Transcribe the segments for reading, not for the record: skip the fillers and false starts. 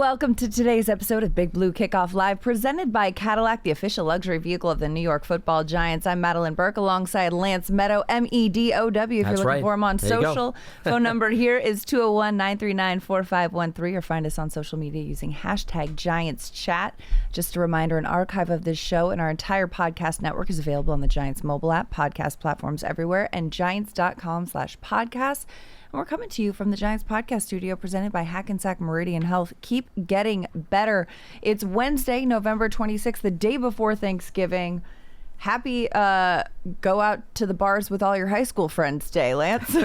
Welcome to today's episode of Big Blue Kickoff Live, presented by Cadillac, the official luxury vehicle of the New York Football Giants. I'm Madelyn Burke alongside Lance Medow, Medow, if you're looking for him on social. Phone number here is 201-939-4513, or find us on social media using hashtag GiantsChat. Just a reminder, an archive of this show and our entire podcast network is available on the Giants mobile app, podcast platforms everywhere, and giants.com/podcasts. And we're coming to you from the Giants podcast studio, presented by Hackensack Meridian Health. Keep getting better. It's Wednesday, November 26th, the day before Thanksgiving. Happy go out to the bars with all your high school friends day, Lance.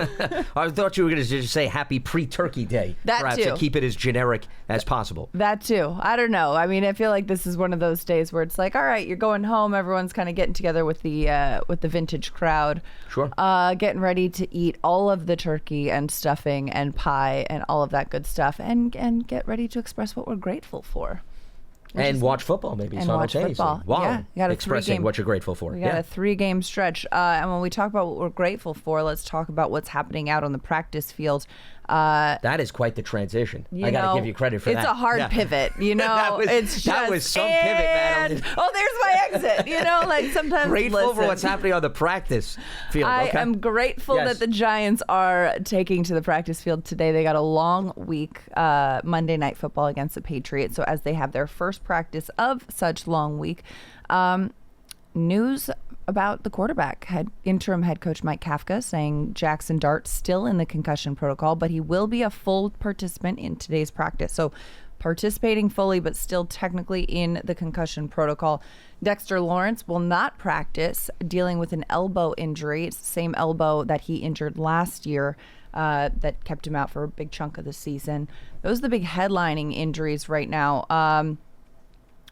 I thought you were going to just say happy pre-turkey day. That perhaps, too. to keep it as generic as possible. That too. I don't know. I mean, I feel like this is one of those days where it's like, all right, you're going home. Everyone's kind of getting together with the vintage crowd. Sure. Getting ready to eat all of the turkey and stuffing and pie and all of that good stuff, and get ready to express what we're grateful for. And watch football, maybe, simultaneously. Wow. Yeah, expressing what you're grateful for. We got a 3-game stretch. And when we talk about what we're grateful for, let's talk about what's happening out on the practice field. That is quite the transition. I got to give you credit for that. It's a hard pivot, you know. that was some pivot, Madelyn. Oh, there's my exit. You know, like sometimes grateful for what's happening on the practice field. I am grateful that the Giants are taking to the practice field today. They got a long week, Monday Night Football against the Patriots. So as they have their first practice of such long week, news about the quarterback, interim head coach Mike Kafka, saying Jackson Dart still in the concussion protocol, but he will be a full participant in today's practice. So participating fully, but still technically in the concussion protocol. Dexter Lawrence will not practice, dealing with an elbow injury. It's the same elbow that he injured last year that kept him out for a big chunk of the season. Those are the big headlining injuries right now.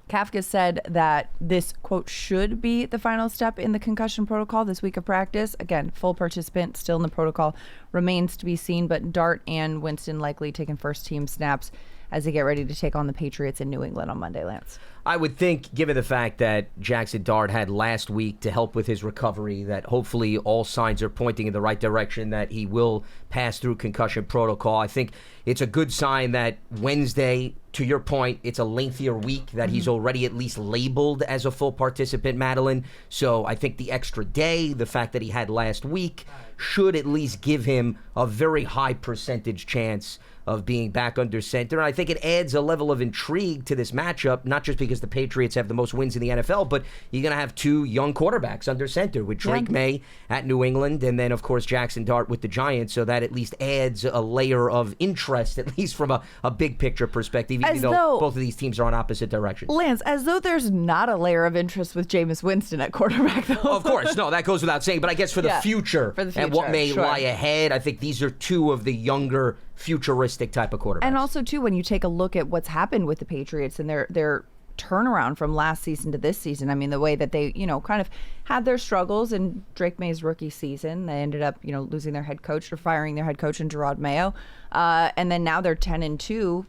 Kafka said that this, quote, should be the final step in the concussion protocol this week of practice. Again, full participant, still in the protocol, remains to be seen, but Dart and Winston likely taking first team snaps as they get ready to take on the Patriots in New England on Monday, Lance. I would think, given the fact that Jackson Dart had last week to help with his recovery, that hopefully all signs are pointing in the right direction, that he will pass through concussion protocol. I think it's a good sign that Wednesday, to your point, it's a lengthier week, that he's already at least labeled as a full participant, Madelyn. So I think the extra day, the fact that he had last week, should at least give him a very high percentage chance of being back under center. And I think it adds a level of intrigue to this matchup, not just because the Patriots have the most wins in the NFL, but you're going to have two young quarterbacks under center with Drake May at New England and then, of course, Jackson Dart with the Giants. So that at least adds a layer of interest, at least from a big picture perspective, even though both of these teams are on opposite directions. Lance, as though there's not a layer of interest with Jameis Winston at quarterback, though. Of course. No, that goes without saying. But I guess for the future and what may lie ahead, I think these are two of the younger, futuristic type of quarterbacks. And also, too, when you take a look at what's happened with the Patriots and their turnaround from last season to this season, I mean, the way that they, kind of had their struggles in Drake May's rookie season, they ended up, losing their head coach or firing their head coach in Gerard Mayo. And then now they're 10-2,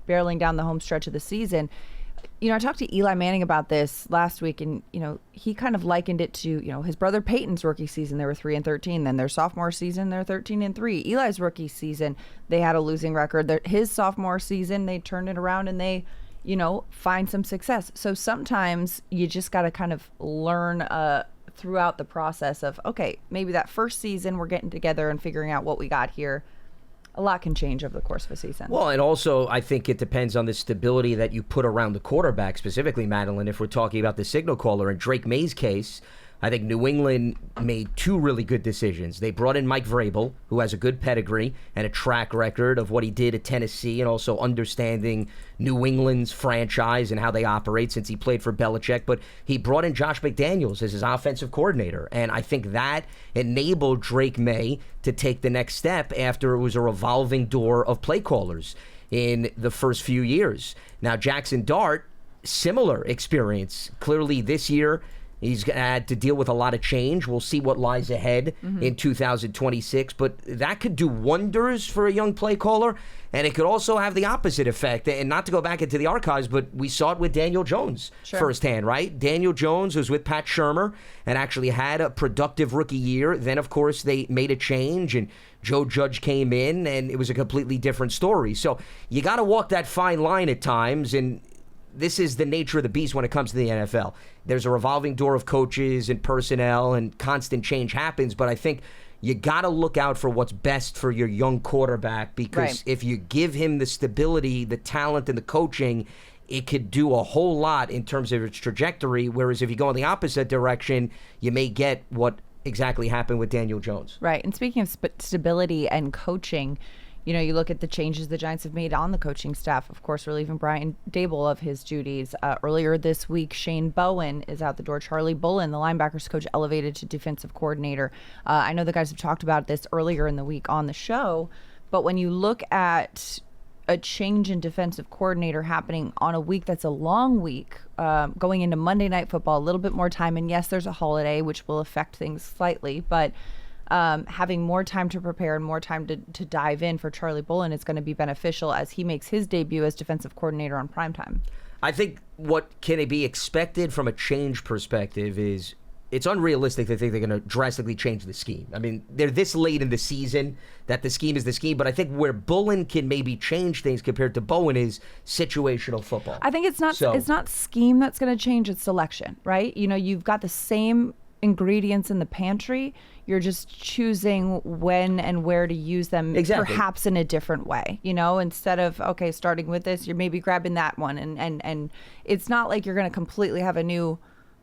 barreling down the home stretch of the season. I talked to Eli Manning about this last week, and, he kind of likened it to, his brother Peyton's rookie season. They were 3-13. Then their sophomore season, they're 13-3. Eli's rookie season, they had a losing record. His sophomore season, they turned it around and they, find some success. So sometimes you just got to kind of learn throughout the process of, okay, maybe that first season we're getting together and figuring out what we got here. A lot can change over the course of a season. Well, and also I think it depends on the stability that you put around the quarterback, specifically, Madelyn, if we're talking about the signal caller. In Drake May's case, I think New England made two really good decisions. They brought in Mike Vrabel, who has a good pedigree and a track record of what he did at Tennessee and also understanding New England's franchise and how they operate since he played for Belichick. But he brought in Josh McDaniels as his offensive coordinator. And I think that enabled Drake May to take the next step after it was a revolving door of play callers in the first few years. Now, Jackson Dart, similar experience. Clearly this year, He's had to deal with a lot of change. We'll see what lies ahead in 2026. But that could do wonders for a young play caller, and it could also have the opposite effect. And not to go back into the archives, but we saw it with Daniel Jones firsthand, right? Daniel Jones was with Pat Shurmur and actually had a productive rookie year. Then, of course, they made a change, and Joe Judge came in, and it was a completely different story. So you got to walk that fine line at times, and this is the nature of the beast when it comes to the NFL. There's a revolving door of coaches and personnel, and constant change happens, but I think you got to look out for what's best for your young quarterback, because if you give him the stability, the talent, and the coaching, it could do a whole lot in terms of its trajectory, whereas if you go in the opposite direction, you may get what exactly happened with Daniel Jones. Right. And speaking of stability and coaching, you know, you look at the changes the Giants have made on the coaching staff. Of course, relieving Brian Dable of his duties. Earlier this week, Shane Bowen is out the door. Charlie Bullen, the linebackers coach, elevated to defensive coordinator. I know the guys have talked about this earlier in the week on the show, but when you look at a change in defensive coordinator happening on a week that's a long week, going into Monday Night Football, a little bit more time, and yes, there's a holiday, which will affect things slightly, but having more time to prepare and more time to dive in for Charlie Bullen is going to be beneficial as he makes his debut as defensive coordinator on primetime. I think what can be expected from a change perspective is it's unrealistic to think they're going to drastically change the scheme. I mean, they're this late in the season that the scheme is the scheme, but I think where Bullen can maybe change things compared to Bowen is situational football. I think it's not scheme that's going to change, it's selection, right? You know, you've got the same ingredients in the pantry. You're just choosing when and where to use them, perhaps in a different way. You know, instead of, okay, starting with this, you're maybe grabbing that one. And it's not like you're going to completely have a new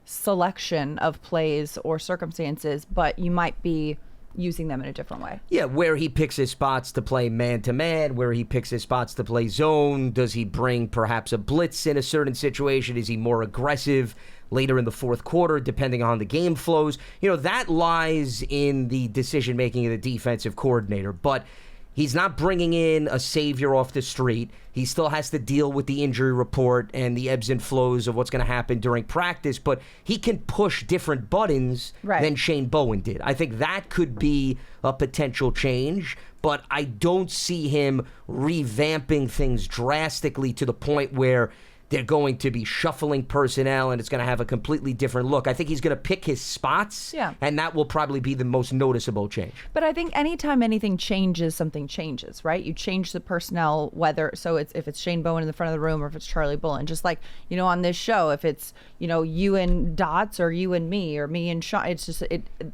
selection of plays or circumstances, but you might be using them in a different way. Yeah, where he picks his spots to play man-to-man, where he picks his spots to play zone. Does he bring perhaps a blitz in a certain situation? Is he more aggressive later in the fourth quarter, depending on the game flows? You know, that lies in the decision-making of the defensive coordinator. But he's not bringing in a savior off the street. He still has to deal with the injury report and the ebbs and flows of what's going to happen during practice, but he can push different buttons than Shane Bowen did. I think that could be a potential change, but I don't see him revamping things drastically to the point where they're going to be shuffling personnel and it's going to have a completely different look. I think he's going to pick his spots, and that will probably be the most noticeable change. But I think anytime anything changes, something changes, right? You change the personnel, whether if it's Shane Bowen in the front of the room or if it's Charlie Bullen. Just like, you know, on this show, if it's, you know, you and Dots or you and me or me and Sean, it's just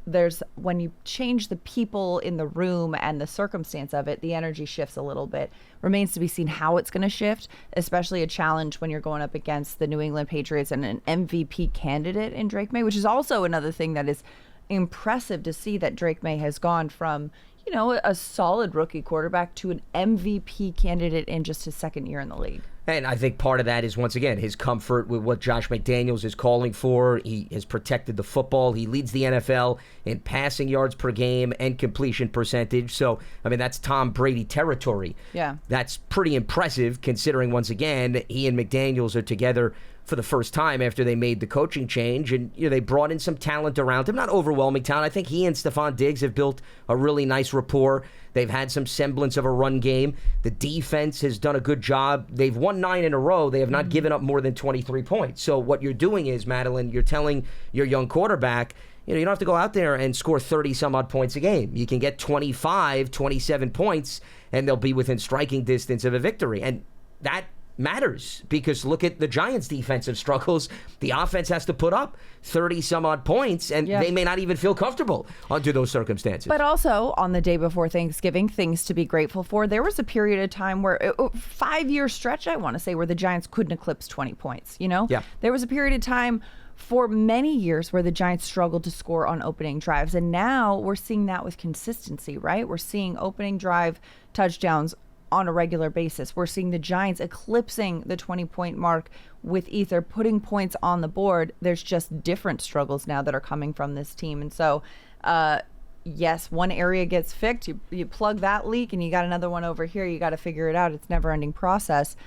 there's when you change the people in the room and the circumstance of it, the energy shifts a little bit. Remains to be seen how it's going to shift, especially a challenge when you're going up against the New England Patriots and an MVP candidate in Drake May, which is also another thing that is impressive to see, that Drake May has gone from, you know, a solid rookie quarterback to an MVP candidate in just his second year in the league. And I think part of that is, once again, his comfort with what Josh McDaniels is calling for. He has protected the football. He leads the NFL in passing yards per game and completion percentage. So, I mean, that's Tom Brady territory. Yeah. That's pretty impressive considering, once again, he and McDaniels are together for the first time after they made the coaching change. And, you know, they brought in some talent around him. Not overwhelming talent. I think he and Stephon Diggs have built a really nice rapport. They've had some semblance of a run game. The defense has done a good job. They've won 9 in a row. They have not given up more than 23 points. So what you're doing is, Madelyn, you're telling your young quarterback, you know, you don't have to go out there and score 30-some-odd points a game. You can get 25, 27 points, and they'll be within striking distance of a victory. And that matters, because look at the Giants' defensive struggles. The offense has to put up 30-some-odd points, and they may not even feel comfortable under those circumstances. But also, on the day before Thanksgiving, things to be grateful for. There was a period of time where, 5-year stretch, I want to say, where the Giants couldn't eclipse 20 points, you know? Yeah. There was a period of time for many years where the Giants struggled to score on opening drives, and now we're seeing that with consistency, right? We're seeing opening drive touchdowns on a regular basis. We're seeing the Giants eclipsing the 20-point mark with either putting points on the board. There's just different struggles now that are coming from this team. And so, yes, one area gets fixed. You plug that leak and you got another one over here. You got to figure it out. It's a never-ending process.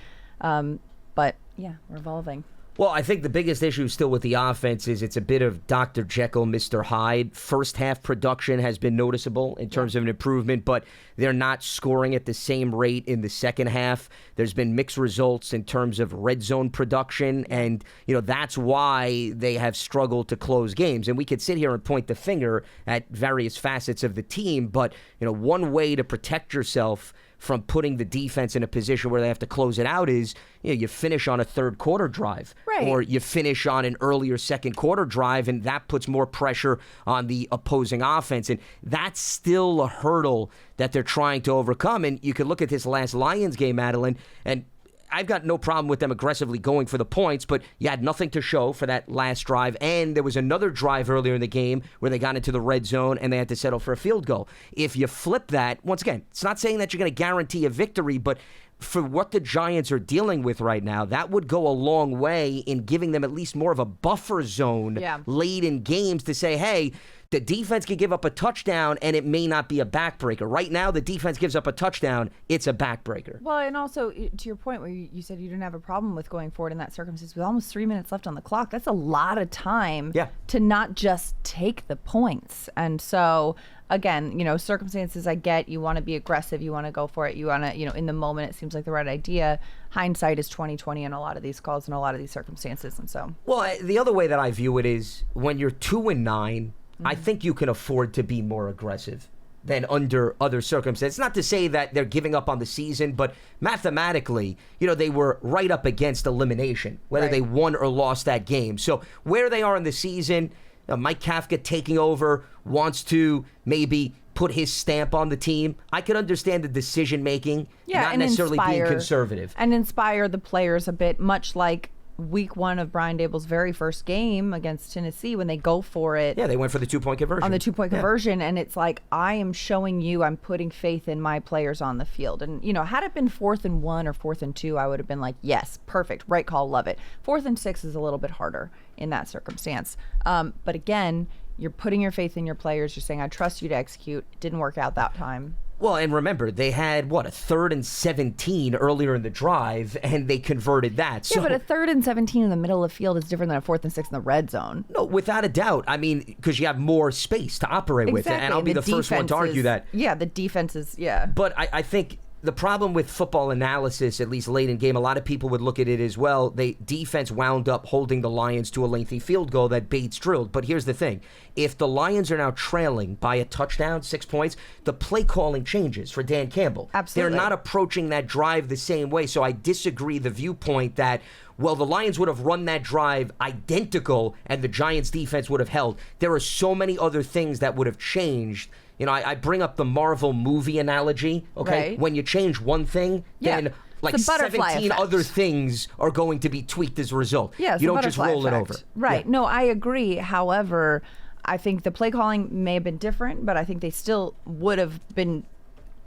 But, yeah, we're evolving. Well, I think the biggest issue still with the offense is it's a bit of Dr. Jekyll, Mr. Hyde. First half production has been noticeable in terms of an improvement, but they're not scoring at the same rate in the second half. There's been mixed results in terms of red zone production, and that's why they have struggled to close games. And we could sit here and point the finger at various facets of the team, but one way to protect yourself from putting the defense in a position where they have to close it out is you finish on a third quarter drive, right, or you finish on an earlier second quarter drive, and that puts more pressure on the opposing offense. And that's still a hurdle that they're trying to overcome. And you could look at this last Lions game, Madelyn, and I've got no problem with them aggressively going for the points, but you had nothing to show for that last drive. And there was another drive earlier in the game where they got into the red zone and they had to settle for a field goal. If you flip that, once again, it's not saying that you're going to guarantee a victory, but for what the Giants are dealing with right now, that would go a long way in giving them at least more of a buffer zone late in games to say, hey, the defense can give up a touchdown, and it may not be a backbreaker. Right now, the defense gives up a touchdown, it's a backbreaker. Well, and also, to your point where you said you didn't have a problem with going forward in that circumstance, with almost 3 minutes left on the clock, that's a lot of time to not just take the points. And so, again, circumstances I get, you want to be aggressive, you want to go for it, you want to, in the moment, it seems like the right idea. Hindsight is 20/20 in a lot of these calls and a lot of these circumstances, and so. Well, the other way that I view it is when you're 2-9, I think you can afford to be more aggressive than under other circumstances. Not to say that they're giving up on the season, but mathematically, they were right up against elimination, whether they won or lost that game. So where they are in the season, Mike Kafka taking over, wants to maybe put his stamp on the team. I could understand the decision-making, not necessarily being conservative. And inspire the players a bit, much like week 1 of Brian Dable's very first game against Tennessee when they go for it. Yeah, they went for the 2-point conversion. On the 2-point conversion, and it's like, I am showing you I'm putting faith in my players on the field. And, had it been 4th and 1 or 4th and 2, I would have been like, yes, perfect, right call, love it. 4th and 6 is a little bit harder in that circumstance. But again, you're putting your faith in your players. You're saying, I trust you to execute. It didn't work out that time. Well, and remember, they had, a 3rd and 17 earlier in the drive, and they converted that. Yeah, but a 3rd and 17 in the middle of the field is different than a 4th and 6 in the red zone. No, without a doubt. I mean, because you have more space to operate with. And I'll be the first one to argue that. Yeah, the defense is, But I think the problem with football analysis, at least late in game, a lot of people would look at it as well. Defense wound up holding the Lions to a lengthy field goal that Bates drilled. But here's the thing. If the Lions are now trailing by a touchdown, 6 points, the play calling changes for Dan Campbell. Absolutely. They're not approaching that drive the same way. So I disagree the viewpoint that, well, the Lions would have run that drive identical and the Giants defense would have held. There are so many other things that would have changed. I bring up the Marvel movie analogy, okay? Right. When you change one thing, then like 17 other things are going to be tweaked as a result. Yeah, you don't just roll it over. Right. Yeah. No, I agree. However, I think the play calling may have been different, but I think they still would have been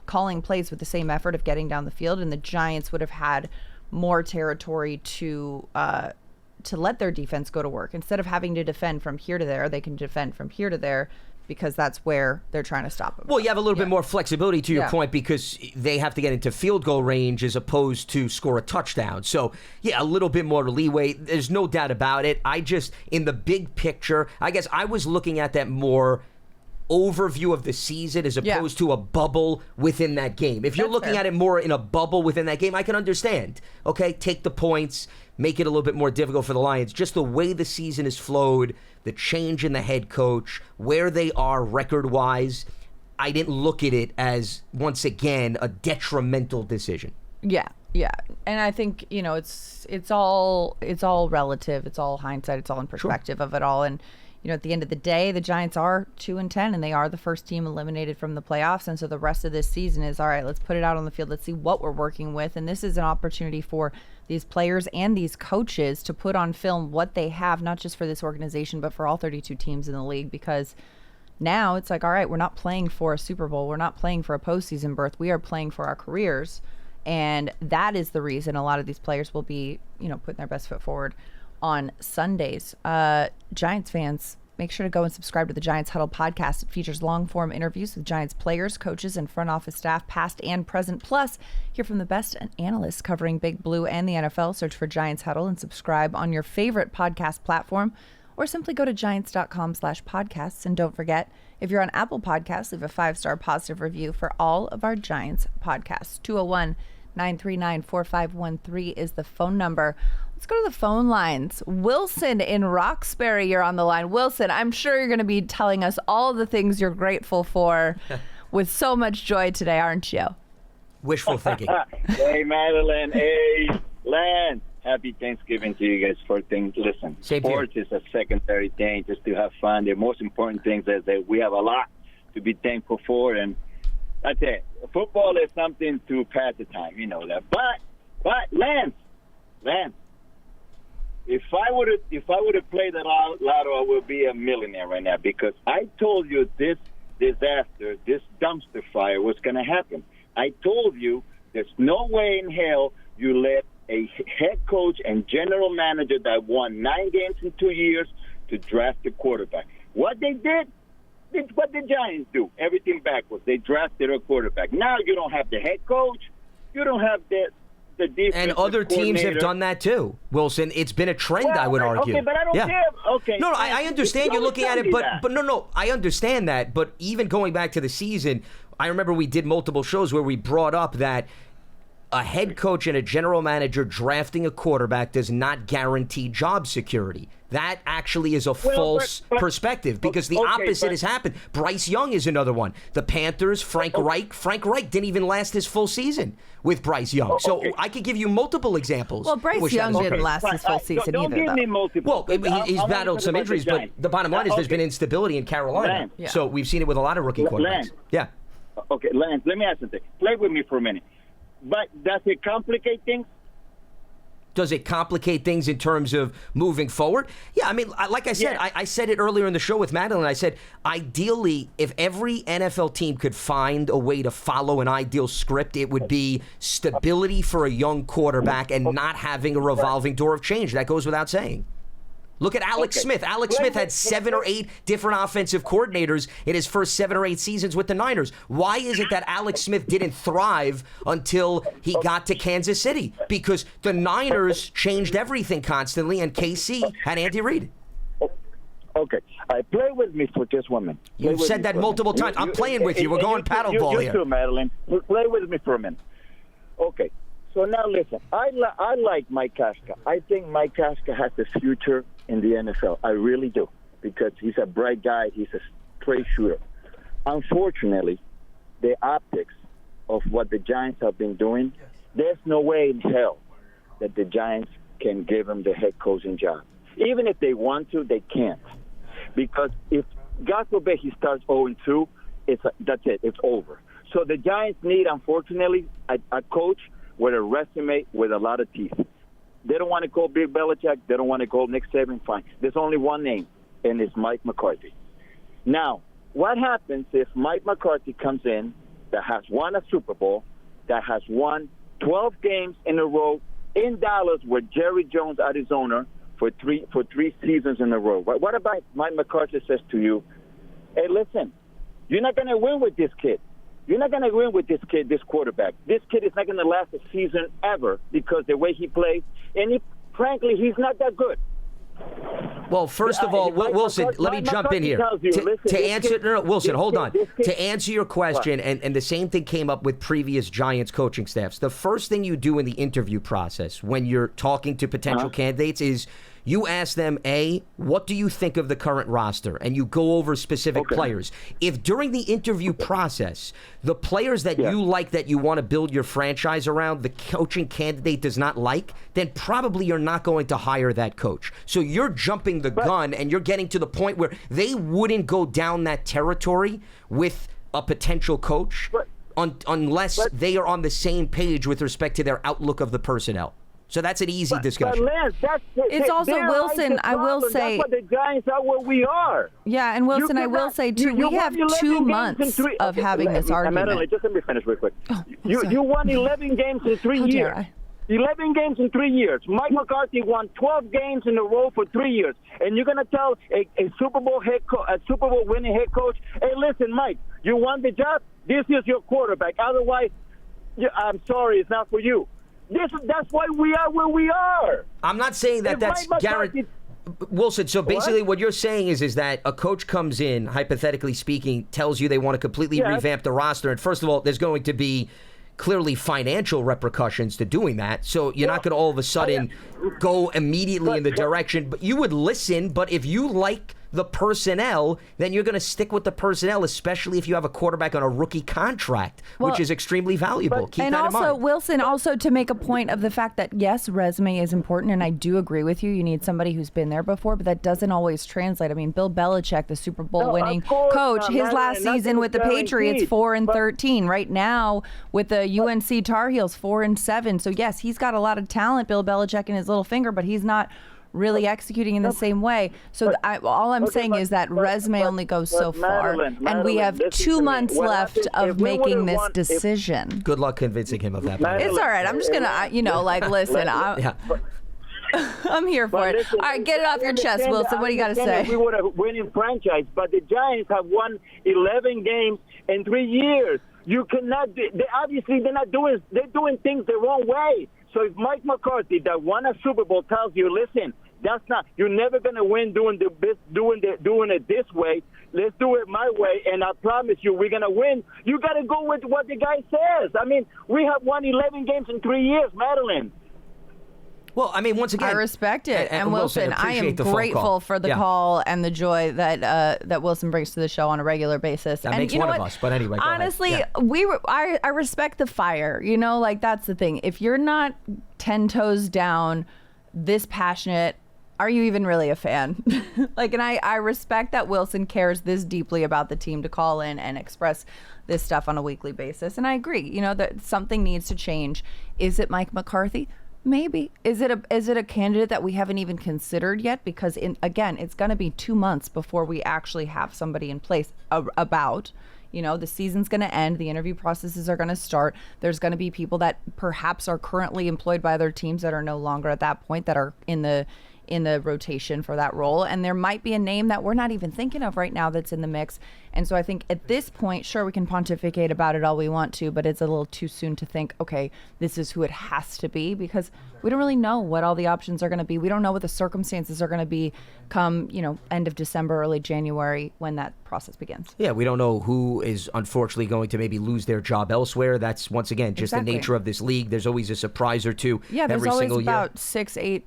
calling plays with the same effort of getting down the field, and the Giants would have had more territory to let their defense go to work. Instead of having to defend from here to there, they can defend from here to there, because that's where they're trying to stop them. Well, you have a little bit more flexibility to your point, because they have to get into field goal range as opposed to score a touchdown. So, a little bit more leeway. There's no doubt about it. In the big picture, I guess I was looking at that more overview of the season as opposed to a bubble within that game. If you're looking at it more in a bubble within that game, I can understand. Okay, take the points, make it a little bit more difficult for the Lions. Just the way the season has flowed, the change in the head coach, where they are record-wise, I didn't look at it as, once again, a detrimental decision. Yeah. And I think, it's all relative. It's all hindsight. It's all in perspective of it all. And at the end of the day, the Giants are 2-10, and they are the first team eliminated from the playoffs. And so the rest of this season is, all right, let's put it out on the field. Let's see what we're working with. And this is an opportunity for these players and these coaches to put on film what they have, not just for this organization, but for all 32 teams in the league. Because now it's like, all right, we're not playing for a Super Bowl. We're not playing for a postseason berth. We are playing for our careers. And that is the reason a lot of these players will be, putting their best foot forward on Sundays. Giants fans, make sure to go and subscribe to the Giants Huddle podcast. It features long-form interviews with Giants players, coaches, and front office staff, past and present. Plus, hear from the best analysts covering Big Blue and the NFL. Search for Giants Huddle and subscribe on your favorite podcast platform, or simply go to giants.com/podcasts. And don't forget, if you're on Apple Podcasts, leave a 5-star positive review for all of our Giants podcasts. 201-939-4513 is the phone number. Let's go to the phone lines. Wilson in Roxbury, you're on the line. Wilson, I'm sure you're going to be telling us all the things you're grateful for with so much joy today, aren't you? Wishful thinking. Hey, Madelyn. Hey, Lance. Happy Thanksgiving to you guys for things. Listen, sports is a secondary thing, just to have fun. The most important thing is that we have a lot to be thankful for, and that's it. Football is something to pass the time, you know that. But Lance, if I would have played the lotto, I would be a millionaire right now, because I told you this disaster, this dumpster fire was going to happen. I told you there's no way in hell you let a head coach and general manager that won 9 games in 2 years to draft a quarterback. What they did, what the Giants do, everything backwards. They drafted a quarterback. Now you don't have the head coach. You don't have the defense. And other teams have done that too, Wilson. It's been a trend, I would argue. Okay, but I don't care. Okay. No, I understand you're looking at it, but no, I understand that. But even going back to the season, I remember we did multiple shows where we brought up that a head coach and a general manager drafting a quarterback does not guarantee job security. That actually is a false perspective, because the opposite has happened. Bryce Young is another one. The Panthers, Frank Reich didn't even last his full season with Bryce Young. So I could give you multiple examples. Well, Bryce Young didn't last his full season don't either, give me multiple. Well, he's battled some injuries, but the bottom line is there's been instability in Carolina. Lance. So we've seen it with a lot of rookie quarterbacks. Lance. Yeah. Okay, Lance, let me ask you something. Play with me for a minute. But does it complicate things? Does it complicate things in terms of moving forward? Yeah, I mean, like I said, Yeah. I said it earlier in the show with Madelyn. I said, ideally, if every NFL team could find a way to follow an ideal script, it would be stability for a young quarterback and not having a revolving door of change. That goes without saying. Look at Alex Smith. Alex Smith had 7 or 8 different offensive coordinators in his first 7 or 8 seasons with the Niners. Why is it that Alex Smith didn't thrive until he got to Kansas City? Because the Niners changed everything constantly, and KC had Andy Reid. Okay. Play with me for just 1 minute. You've said that multiple times. I'm playing with you. We're going paddleball here. You too, Madelyn. Play with me for a minute. Okay. So now listen. I like Mike Kafka. I think Mike Kafka has a future in the NFL. I really do, because he's a bright guy. He's a straight shooter. Unfortunately, the optics of what the Giants have been doing, there's no way in hell that the Giants can give him the head coaching job. Even if they want to, they can't. Because if, God forbid, he starts 0-2, that's it. It's over. So the Giants need, unfortunately, a coach with a resume with a lot of teeth. They don't want to call Bill Belichick. They don't want to call Nick Saban. Fine. There's only one name, and it's Mike McCarthy. Now, what happens if Mike McCarthy comes in that has won a Super Bowl, that has won 12 games in a row in Dallas with Jerry Jones at his owner for three seasons in a row? What about Mike McCarthy says to you, hey, listen, you're not going to win with this kid. You're not going to win with this kid, this quarterback. This kid is not going to last a season ever because the way he plays. And frankly, he's not that good. Well, first of all, Wilson, let me jump in here. Wilson, hold on. To answer your question, and the same thing came up with previous Giants coaching staffs, the first thing you do in the interview process when you're talking to potential candidates is you ask them, A, what do you think of the current roster? And you go over specific players. If during the interview process, the players that you like, that you want to build your franchise around, the coaching candidate does not like, then probably you're not going to hire that coach. So you're jumping the gun, and you're getting to the point where they wouldn't go down that territory with a potential coach unless they are on the same page with respect to their outlook of the personnel. So that's an easy discussion. But Lance, it's also, Wilson, I will say. That's what the Giants are where we are. Yeah, and Wilson, I will say, too, we have 2 months of having this argument. Madelyn, just let me finish real quick. You won 11 games in 3 years. 11 games in 3 years. Mike McCarthy won 12 games in a row for 3 years. And you're going to tell a Super Bowl winning head coach, hey, listen, Mike, you won the job. This is your quarterback. Otherwise, I'm sorry, it's not for you. That's why we are where we are. I'm not saying that that's guaranteed. Wilson, so basically what you're saying is that a coach comes in, hypothetically speaking, tells you they want to completely revamp the roster. And first of all, there's going to be clearly financial repercussions to doing that. So you're not going to all of a sudden go immediately in the direction. But you would listen. But if you like the personnel, then you're going to stick with the personnel, especially if you have a quarterback on a rookie contract, which is extremely valuable. Keep and that also, in mind. Wilson, also to make a point of the fact that, yes, resume is important, and I do agree with you. You need somebody who's been there before, but that doesn't always translate. I mean, Bill Belichick, the Super Bowl winning coach, his last season with the Patriots, 4-13. Right now, with the UNC Tar Heels, 4-7. So, yes, he's got a lot of talent, Bill Belichick, in his little finger, but he's not really executing in the same way. So all I'm saying is that resume only goes so far. Madelyn, and we have 2 months left of making this decision. Good luck convincing him of that. It's all right. I'm just going to, listen, I'm here for it. All right, get it off your chest, Wilson. What do you got to say? We would have winning franchise, but the Giants have won 11 games in 3 years. You cannot. They're not doing. They're doing things the wrong way. So if Mike McCarthy, that won a Super Bowl, tells you, listen, that's not. You're never going to win doing it this way. Let's do it my way, and I promise you, we're going to win. You got to go with what the guy says. I mean, we have won 11 games in 3 years, Madelyn. Well, I mean, once again, I respect it, and Wilson, I am grateful for the call and the joy that Wilson brings to the show on a regular basis. That makes one of us. But anyway, honestly, I respect the fire. That's the thing. If you're not 10 toes down, this passionate, are you even really a fan? And I respect that Wilson cares this deeply about the team to call in and express this stuff on a weekly basis. And I agree. That something needs to change. Is it Mike McCarthy? Maybe. Is it a candidate that we haven't even considered yet? Because again, it's going to be 2 months before we actually have somebody in place the season's going to end. The interview processes are going to start. There's going to be people that perhaps are currently employed by other teams that are no longer at that point, that are in the rotation for that role. And there might be a name that we're not even thinking of right now that's in the mix. And so I think at this point, sure, we can pontificate about it all we want to, but it's a little too soon to think, okay, this is who it has to be, because we don't really know what all the options are going to be. We don't know what the circumstances are going to be come, end of December, early January, when that process begins. Yeah, we don't know who is unfortunately going to maybe lose their job elsewhere. That's, once again, just the nature of this league. There's always a surprise or two every single year. About 6-8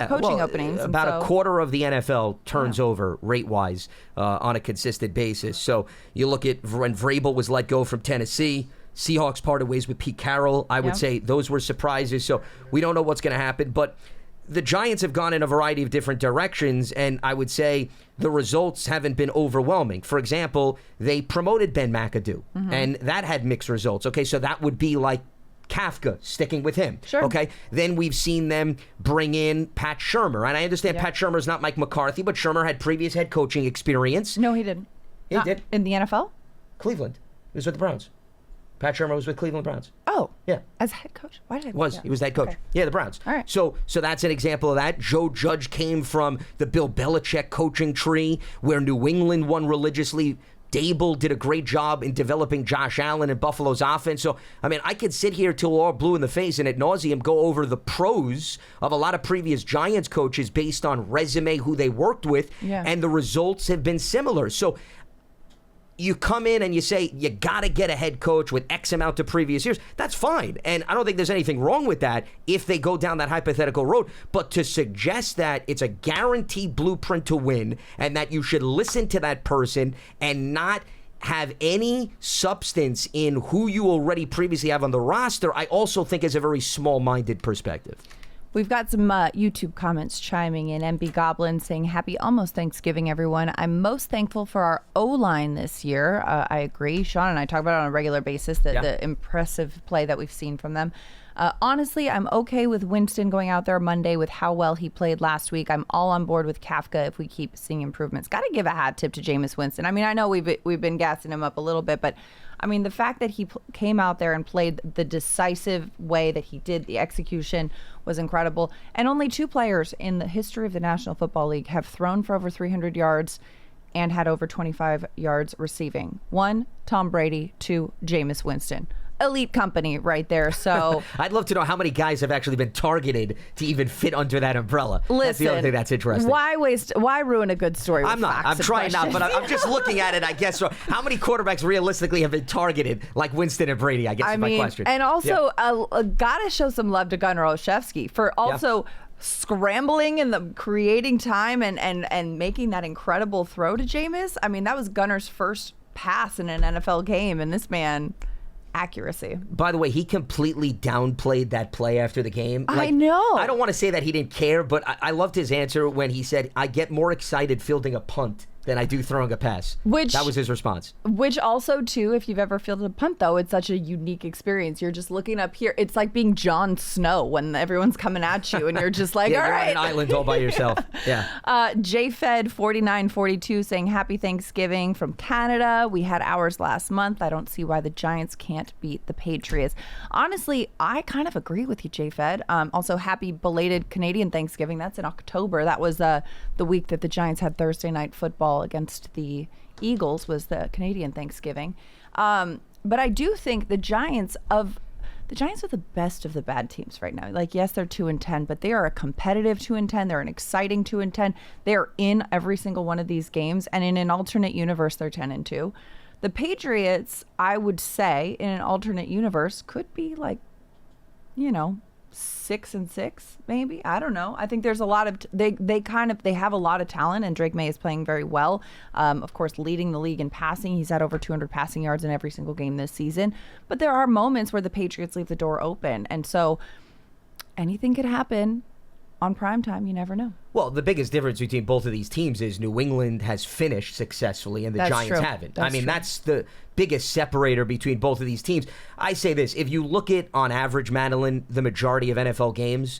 coaching openings. About a quarter of the NFL turns over rate-wise on a consistent basis. So you look at when Vrabel was let go from Tennessee, Seahawks parted ways with Pete Carroll. I would say those were surprises. So we don't know what's going to happen. But the Giants have gone in a variety of different directions, and I would say the results haven't been overwhelming. For example, they promoted Ben McAdoo, and that had mixed results. Okay, so that would be like Kafka, sticking with him. Sure. Okay. Then we've seen them bring in Pat Shurmur. And I understand Pat Shurmur is not Mike McCarthy, but Shurmur had previous head coaching experience. No, he didn't. He did. In the NFL? Cleveland. He was with the Browns. Pat Shurmur was with Cleveland Browns. Oh. Yeah. As head coach? Why did I He was the head coach. Okay. Yeah, the Browns. All right. So that's an example of that. Joe Judge came from the Bill Belichick coaching tree, where New England won religiously. Dable did a great job in developing Josh Allen and Buffalo's offense. So, I mean, I could sit here till we're all blue in the face and ad nauseum go over the pros of a lot of previous Giants coaches based on resume, who they worked with, and the results have been similar. So you come in and you say you got to get a head coach with X amount of previous years. That's fine. And I don't think there's anything wrong with that if they go down that hypothetical road. But to suggest that it's a guaranteed blueprint to win and that you should listen to that person and not have any substance in who you already previously have on the roster, I also think is a very small-minded perspective. We've got some YouTube comments chiming in. MB Goblin saying, happy almost Thanksgiving, everyone. I'm most thankful for our O-line this year. I agree. Sean and I talk about it on a regular basis, the impressive play that we've seen from them. Honestly, I'm okay with Winston going out there Monday with how well he played last week. I'm all on board with Kafka if we keep seeing improvements. Got to give a hat tip to Jameis Winston. I mean, I know we've been gassing him up a little bit, but I mean, the fact that he came out there and played the decisive way that he did, the execution was incredible. And only 2 players in the history of the National Football League have thrown for over 300 yards and had over 25 yards receiving. 1, Tom Brady. 2, Jameis Winston. Elite company right there. So I'd love to know how many guys have actually been targeted to even fit under that umbrella. Listen, that's the other thing that's interesting. Why ruin a good story? I'm not. I'm trying not, but I'm just looking at it, I guess. So how many quarterbacks realistically have been targeted like Winston and Brady, I guess is my question. And also, gotta show some love to Gunnar Olszewski for also scrambling and creating time and making that incredible throw to Jameis. I mean, that was Gunnar's first pass in an NFL game, and this man... accuracy. By the way, he completely downplayed that play after the game. I know. I don't want to say that he didn't care, but I loved his answer when he said, I get more excited fielding a punt than I do throwing a pass. That was his response. Which also, too, if you've ever fielded a punt, though, it's such a unique experience. You're just looking up here. It's like being Jon Snow when everyone's coming at you, and you're just like, all you're right. on an island all by yourself. Yeah. JFed4942 saying happy Thanksgiving from Canada. We had ours last month. I don't see why the Giants can't beat the Patriots. Honestly, I kind of agree with you, JFed. Also, happy belated Canadian Thanksgiving. That's in October. That was the week that the Giants had Thursday night football against the Eagles, was the Canadian Thanksgiving. But I do think the Giants are the best of the bad teams right now. Like, yes, they're 2-10, but they are a competitive 2-10. They're an exciting 2-10. They're in every single one of these games, and in an alternate universe, they're 10-2. The Patriots, I would say, in an alternate universe, could be like, 6-6, maybe. I don't know. I think there's a lot of they have a lot of talent, and Drake May is playing very well. Of course, leading the league in passing. He's had over 200 passing yards in every single game this season. But there are moments where the Patriots leave the door open, and so anything could happen on primetime. You never know. Well, the biggest difference between both of these teams is New England has finished successfully and the Giants haven't. That's the biggest separator between both of these teams. I say this, if you look at, on average, Madelyn, the majority of NFL games,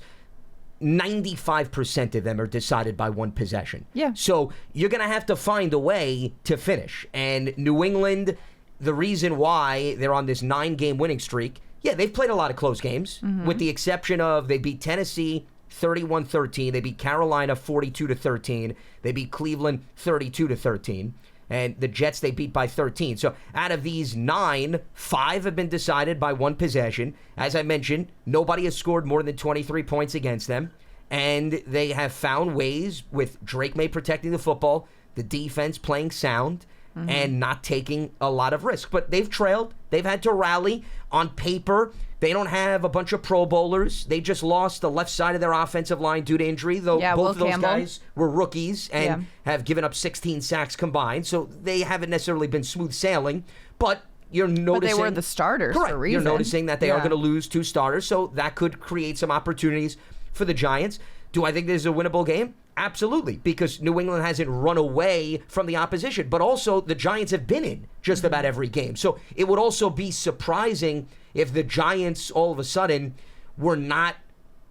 95% of them are decided by one possession. Yeah. So you're going to have to find a way to finish. And New England, the reason why they're on this 9-game winning streak, they've played a lot of close games, with the exception of they beat Tennessee 31-13. They beat Carolina 42-13. They beat Cleveland 32-13. And the Jets, they beat by 13. So out of these 9, 5 have been decided by one possession. As I mentioned, nobody has scored more than 23 points against them. And they have found ways, with Drake May protecting the football, the defense playing sound, and not taking a lot of risk. But they've trailed. They've had to rally. On paper, they don't have a bunch of Pro Bowlers. They just lost the left side of their offensive line due to injury, though both of those guys were rookies and have given up 16 sacks combined. So they haven't necessarily been smooth sailing. But you're noticing... But they were the starters for a reason. You're noticing that they are going to lose 2 starters, so that could create some opportunities for the Giants. Do I think this is a winnable game? Absolutely, because New England hasn't run away from the opposition, but also the Giants have been in just about every game. So it would also be surprising if the Giants all of a sudden were not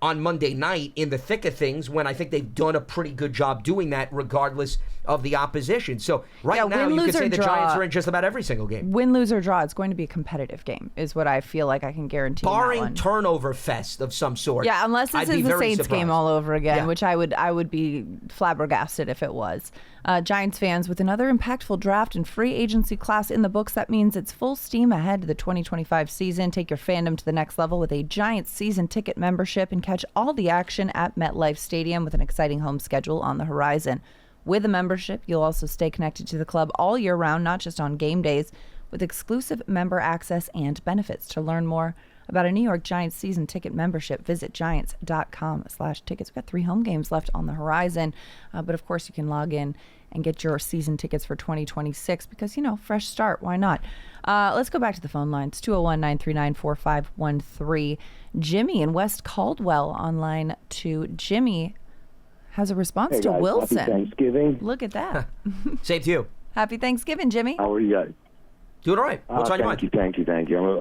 on Monday night in the thick of things, when I think they've done a pretty good job doing that regardless of the opposition. So now you can say the Giants are in just about every single game. Win, lose, or draw, it's going to be a competitive game, is what I feel like I can guarantee. Barring turnover fest of some sort. Yeah, unless this is the Saints game all over again, which I would be flabbergasted if it was. Giants fans, with another impactful draft and free agency class in the books, that means it's full steam ahead to the 2025 season. Take your fandom to the next level with a Giants season ticket membership and catch all the action at MetLife Stadium with an exciting home schedule on the horizon. With a membership, you'll also stay connected to the club all year round, not just on game days, with exclusive member access and benefits. To learn more about a New York Giants season ticket membership, visit giants.com/tickets. We've got 3 home games left on the horizon, but of course you can log in and get your season tickets for 2026 because, fresh start. Why not? Let's go back to the phone lines. 201-939-4513. Jimmy in West Caldwell on line 2. Jimmy has a response to guys, Wilson. Happy Thanksgiving. Look at that. Same to you. Happy Thanksgiving, Jimmy. How are you guys? Doing all right. What's on your mind? Thank you.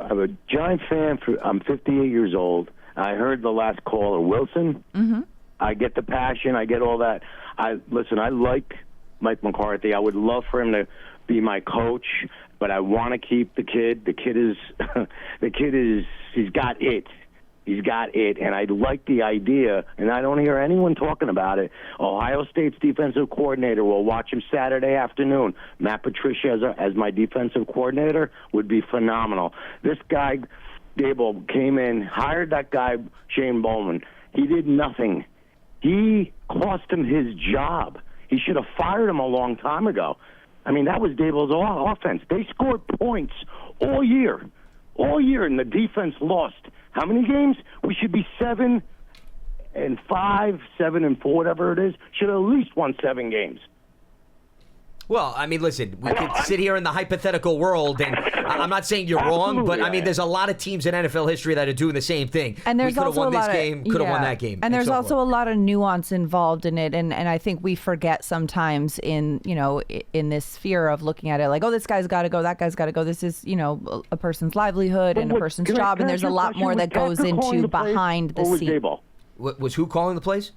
I'm a Giant fan. I'm 58 years old. I heard the last caller, Wilson. Mm-hmm. I get the passion. I get all that. I like Mike McCarthy. I would love for him to be my coach, but I want to keep the kid. The kid is he's got it. He's got it, and I like the idea, and I don't hear anyone talking about it. Ohio State's defensive coordinator, we'll watch him Saturday afternoon. Matt Patricia as my defensive coordinator would be phenomenal. This guy, Dable, came in, hired that guy, Shane Bowman. He did nothing. He cost him his job. He should have fired him a long time ago. I mean, that was Dable's offense. They scored points all year, and the defense lost. How many games? We should be 7-5, 7-4, whatever it is. Should have at least won 7 games. Well, I mean, listen, we could sit here in the hypothetical world, and I'm not saying you're wrong, but I mean, there's a lot of teams in NFL history that are doing the same thing. And there's we could have also won a this lot game, could have won that game. And there's so also forth. a lot of nuance involved in it, and I think we forget sometimes in this sphere of looking at it like, oh, this guy's got to go, that guy's got to go. This is a person's livelihood and a person's job, and there's a lot more that goes into behind the scene. Was who calling the plays?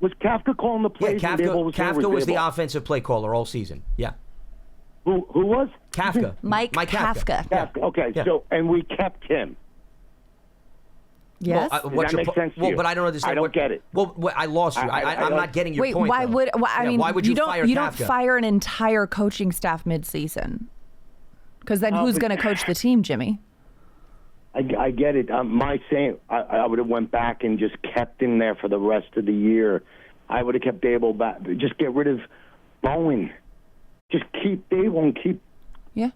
Was Kafka calling the plays? Yeah, Kafka was the offensive play caller all season. Yeah. Who was? Kafka. Mike Kafka. Kafka. Okay, yeah. So, and we kept him. Yes. Does that make sense to you? But I don't understand. I don't get it. Well, I lost you. I'm not getting your point. Why would why would you fire you Kafka? don't fire an entire coaching staff mid-season? Because then who's going to coach the team, Jimmy? I get it. My saying, I would have went back and just kept him there for the rest of the year. I would have kept Dable back. Just get rid of Bowen. Just keep Dable and keep. Yeah.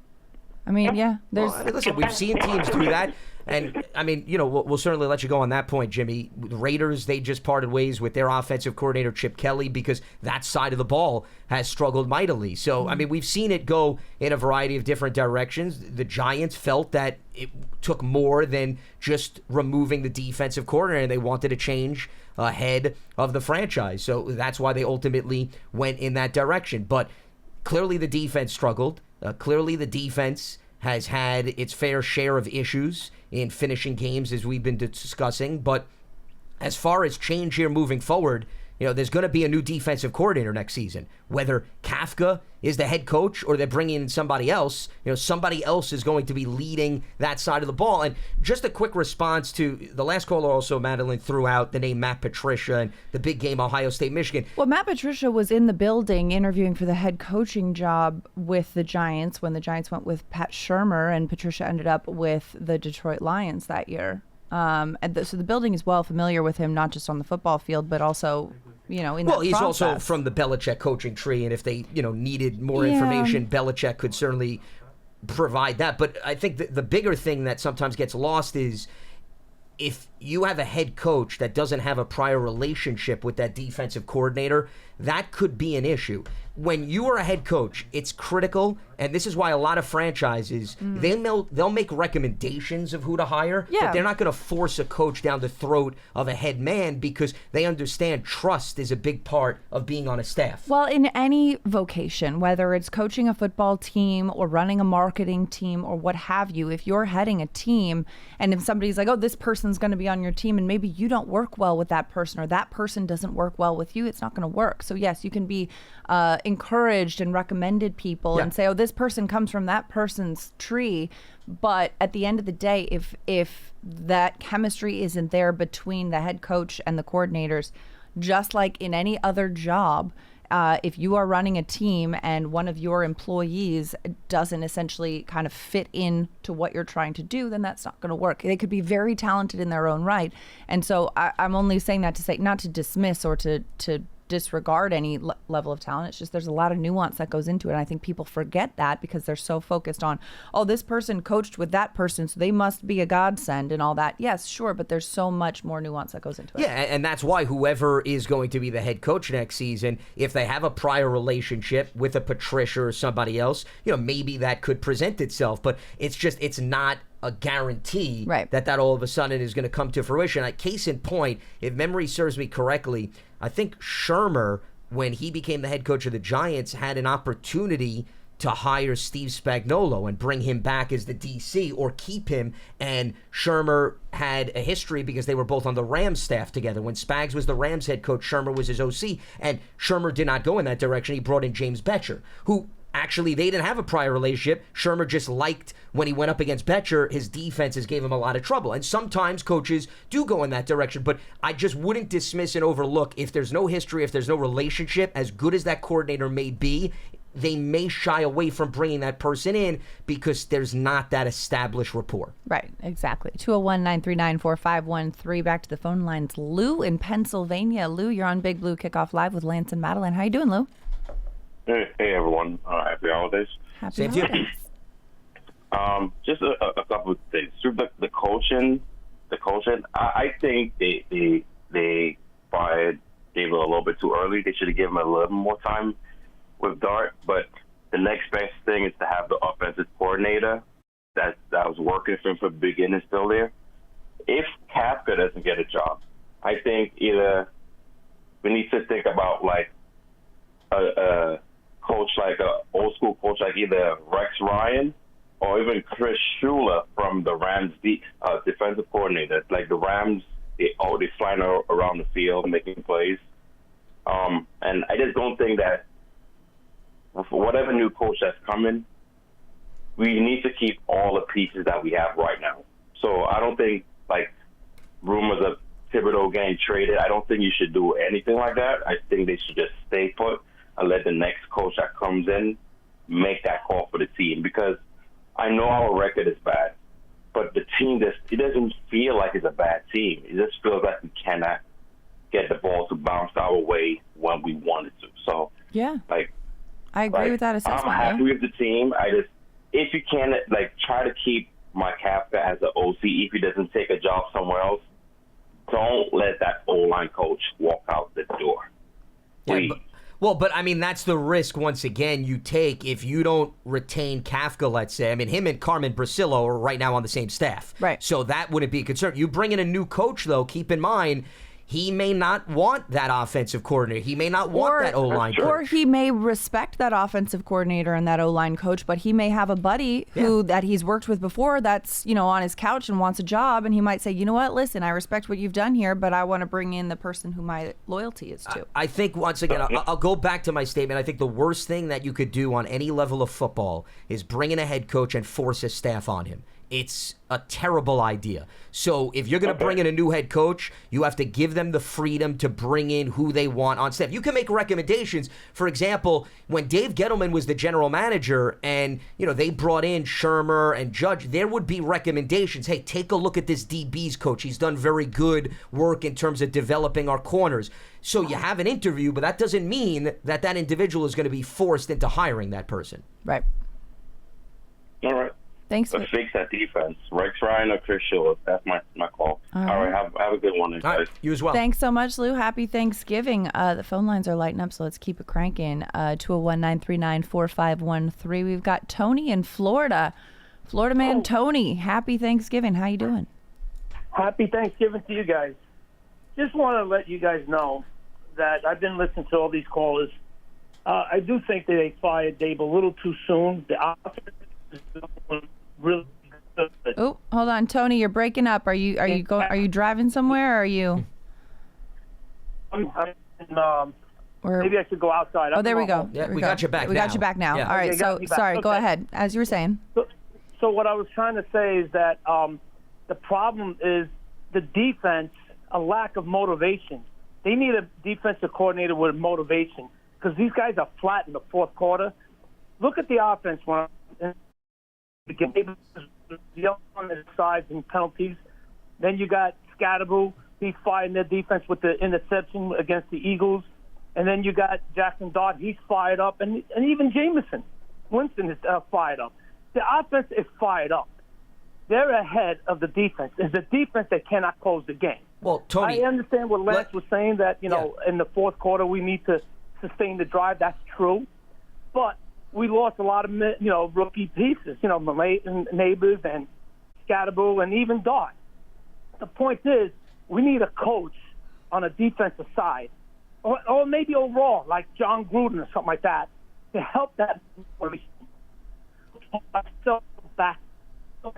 I mean, yeah. There's. Well, listen, we've seen teams do that. And, I mean, we'll certainly let you go on that point, Jimmy. The Raiders, they just parted ways with their offensive coordinator, Chip Kelly, because that side of the ball has struggled mightily. So, I mean, we've seen it go in a variety of different directions. The Giants felt that it took more than just removing the defensive coordinator, and they wanted to change ahead of the franchise. So that's why they ultimately went in that direction. But clearly the defense struggled. Clearly the defense has had its fair share of issues in finishing games, as we've been discussing. But as far as change here moving forward, there's going to be a new defensive coordinator next season. Whether Kafka is the head coach or they're bringing in somebody else, somebody else is going to be leading that side of the ball. And just a quick response to the last caller also, Madelyn, threw out the name Matt Patricia and the big game Ohio State, Michigan. Well, Matt Patricia was in the building interviewing for the head coaching job with the Giants when the Giants went with Pat Shurmur, and Patricia ended up with the Detroit Lions that year. So the building is well familiar with him, not just on the football field, but also, in that process. Well, he's also from the Belichick coaching tree, and if they, needed more information, Belichick could certainly provide that. But I think the bigger thing that sometimes gets lost is if you have a head coach that doesn't have a prior relationship with that defensive coordinator, that could be an issue. When you are a head coach, it's critical, and this is why a lot of franchises, they'll make recommendations of who to hire, but they're not going to force a coach down the throat of a head man because they understand trust is a big part of being on a staff. Well, in any vocation, whether it's coaching a football team or running a marketing team or what have you, if you're heading a team and if somebody's like, oh, this person's going to be on your team and maybe you don't work well with that person or that person doesn't work well with you, it's not going to work. So yes, you can be encouraged and recommended people and say, oh, this person comes from that person's tree. But at the end of the day, if that chemistry isn't there between the head coach and the coordinators, just like in any other job, if you are running a team and one of your employees doesn't essentially kind of fit in to what you're trying to do, then that's not going to work. They could be very talented in their own right. And so I'm only saying that to say, not to dismiss or to disregard any level of talent. It's just there's a lot of nuance that goes into it. And I think people forget that because they're so focused on, oh, this person coached with that person, so they must be a godsend and all that. Yes, sure, but there's so much more nuance that goes into it. Yeah, and that's why whoever is going to be the head coach next season, if they have a prior relationship with a Patricia or somebody else, maybe that could present itself. But it's not a guarantee that all of a sudden is going to come to fruition. Case in point, if memory serves me correctly, I think Shurmur, when he became the head coach of the Giants, had an opportunity to hire Steve Spagnuolo and bring him back as the DC or keep him. And Shurmur had a history because they were both on the Rams staff together. When Spags was the Rams head coach, Shurmur was his OC, and Shurmur did not go in that direction. He brought in James Betcher, who actually they didn't have a prior relationship. Shurmur just liked when he went up against Betcher, his defenses gave him a lot of trouble. And sometimes coaches do go in that direction, but I just wouldn't dismiss and overlook if there's no history, if there's no relationship, as good as that coordinator may be, they may shy away from bringing that person in because there's not that established rapport. Right, exactly. 201-939-4513. Back to the phone lines. Lou in Pennsylvania. Lou, you're on Big Blue Kickoff Live with Lance and Madelyn. How you doing, Lou? Hey everyone. Happy holidays. Happy Same to you. holidays. Just a couple of things. The coaching, I think they fired David a little bit too early. They should have given him a little more time with Dart. But the next best thing is to have the offensive coordinator that was working for him from the beginning still there. If Kafka doesn't get a job, I think either we need to think about like a coach, like a old school coach, like either Rex Ryan or even Chris Shula from the Rams defensive coordinator. Like the Rams, they flying around the field making plays. And I just don't think that for whatever new coach that's coming, we need to keep all the pieces that we have right now. So I don't think like rumors of Thibodeau getting traded, I don't think you should do anything like that. I think they should just stay put and let the next coach that comes in make that call for the team, because I know our record is bad, but the team it doesn't feel like it's a bad team. It just feels like we cannot get the ball to bounce our way when we wanted to. So Yeah, like I agree with that assessment. I'm happy with the team. If you can, like, try to keep Mike Kafka as an OC. If he doesn't take a job somewhere else, don't let that O-line coach walk out the door. Please. But I mean, that's the risk, once again, you take if you don't retain Kafka, let's say. I mean, him and Carmen Brasillo are right now on the same staff. Right. So that wouldn't be a concern. You bring in a new coach, though, keep in mind, he may not want that offensive coordinator. He may not want that O-line coach. Or he may respect that offensive coordinator and that O-line coach, but he may have a buddy that he's worked with before that's, on his couch and wants a job, and he might say, you know what, listen, I respect what you've done here, but I want to bring in the person who my loyalty is to. I think, once again, I'll go back to my statement. I think the worst thing that you could do on any level of football is bring in a head coach and force a staff on him. It's a terrible idea. So if you're going to bring in a new head coach, you have to give them the freedom to bring in who they want on staff. You can make recommendations. For example, when Dave Gettleman was the general manager and, they brought in Shurmur and Judge, there would be recommendations. Hey, take a look at this DB's coach. He's done very good work in terms of developing our corners. So you have an interview, but that doesn't mean that individual is going to be forced into hiring that person. Right. All right. Thanks. But fix that defense. Rex Ryan or Chris Shula. That's my call. All right. Have a good one, guys. All right, you as well. Thanks so much, Lou. Happy Thanksgiving. The phone lines are lighting up, so let's keep it cranking. 201-939-4513. We've got Tony in Florida. Florida man Tony. Happy Thanksgiving. How you doing? Happy Thanksgiving to you guys. Just want to let you guys know that I've been listening to all these callers. I do think that they fired Dave a little too soon. The offense is really good. Oh, hold on, Tony. You're breaking up. Are you going? Are you driving somewhere? Or are you? Maybe I should go outside. Oh, there we go. Yeah, we got you back now. We got you back now. Yeah. All right. Okay, So sorry. Go ahead. As you were saying. So what I was trying to say is that the problem is the defense, a lack of motivation. They need a defensive coordinator with motivation, because these guys are flat in the fourth quarter. Look at the offense when the on the sides and penalties. Then you got Scatterbo. He's fired in their defense with the interception against the Eagles. And then you got Jackson Dart. He's fired up. And even Winston is fired up. The offense is fired up. They're ahead of the defense. It's the defense that cannot close the game. Well, Tony, I understand what Lance was saying, that, in the fourth quarter we need to sustain the drive. That's true. But we lost a lot of, rookie pieces, Malay and Neighbors and Scatterbo and even Dart. The point is, we need a coach on a defensive side, or maybe overall, like John Gruden or something like that, to help that. Bill back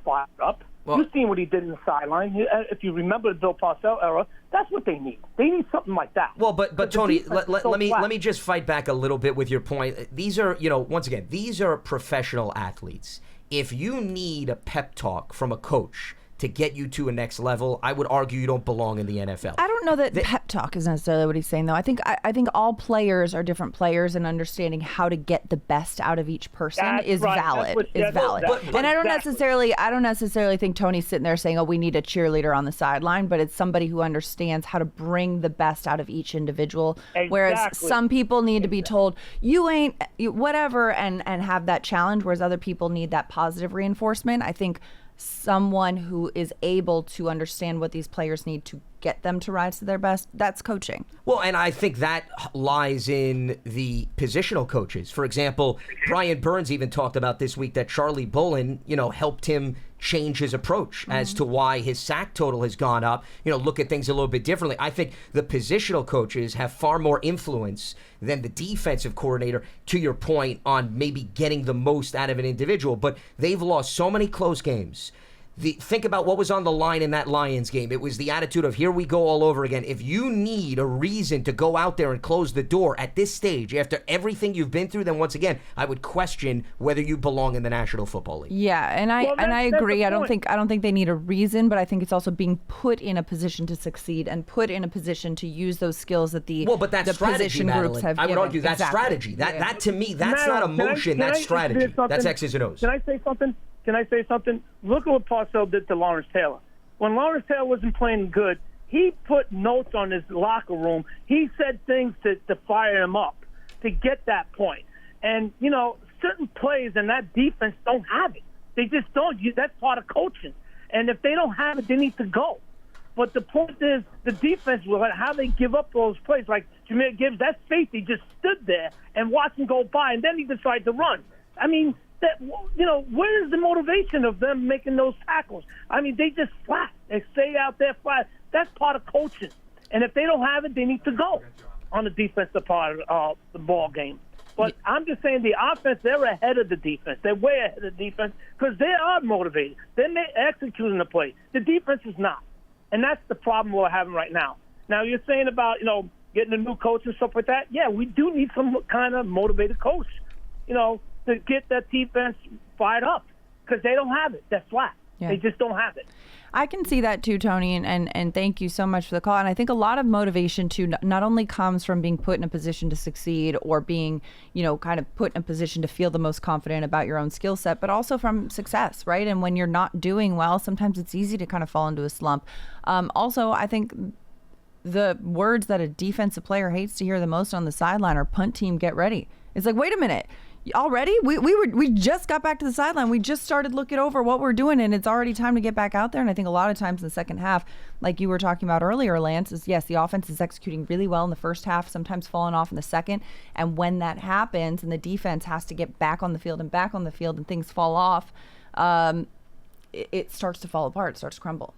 fired up. Well, You've seen what he did in the sideline. If you remember the Bill Parcells era, that's what they need. They need something like that. Well, but Tony, let me flat. let me just fight back a little bit with your point. These are, once again, these are professional athletes. If you need a pep talk from a coach to get you to a next level, I would argue you don't belong in the NFL. I don't know that pep talk is necessarily what he's saying, though. I think all players are different players, and understanding how to get the best out of each person is valid. And I don't necessarily think Tony's sitting there saying, "Oh, we need a cheerleader on the sideline," but it's somebody who understands how to bring the best out of each individual. Whereas some people need to be told, "You ain't whatever," and have that challenge. Whereas other people need that positive reinforcement. I think someone who is able to understand what these players need to get them to rise to their best, that's coaching. Well, and I think that lies in the positional coaches. For example, Brian Burns even talked about this week that Charlie Bullen, helped him change his approach as to why his sack total has gone up, look at things a little bit differently. I think the positional coaches have far more influence than the defensive coordinator, to your point, on maybe getting the most out of an individual. But they've lost so many close games. Think about what was on the line in that Lions game. It was the attitude of, here we go all over again. If you need a reason to go out there and close the door at this stage, after everything you've been through, then once again, I would question whether you belong in the National Football League. Yeah, and I agree. I don't think they need a reason, but I think it's also being put in a position to succeed and put in a position to use those skills that the position groups have I would given. argue that's strategy. That to me, that's not emotion, that's strategy. That's X's and O's. Can I say something? Look at what Parcells did to Lawrence Taylor. When Lawrence Taylor wasn't playing good, he put notes on his locker room. He said things to fire him up, to get that point. And, certain plays in that defense don't have it. They just don't. That's part of coaching. And if they don't have it, they need to go. But the point is, the defense, how they give up those plays, like Jahmyr Gibbs, that safety just stood there and watched him go by, and then he decided to run. I mean, where is the motivation of them making those tackles? I mean, they just flat. They stay out there flat. That's part of coaching. And if they don't have it, they need to go on the defensive part of the ball game. But I'm just saying the offense, they're ahead of the defense. They're way ahead of the defense because they are motivated. They're executing the play. The defense is not. And that's the problem we're having right now. Now, you're saying about, getting a new coach and stuff like that. Yeah, we do need some kind of motivated coach, to get that defense fired up because they don't have it. They're flat. Yeah. They just don't have it. I can see that too, Tony, and thank you so much for the call. And I think a lot of motivation too not only comes from being put in a position to succeed or being, kind of put in a position to feel the most confident about your own skill set, but also from success, right? And when you're not doing well, sometimes it's easy to kind of fall into a slump. Also, I think the words that a defensive player hates to hear the most on the sideline are punt team, get ready. It's like, wait a minute. Already? We just got back to the sideline. We just started looking over what we're doing, and it's already time to get back out there. And I think a lot of times in the second half, like you were talking about earlier, Lance, is yes, the offense is executing really well in the first half, sometimes falling off in the second. And when that happens and the defense has to get back on the field and things fall off, it starts to fall apart, it starts to crumble.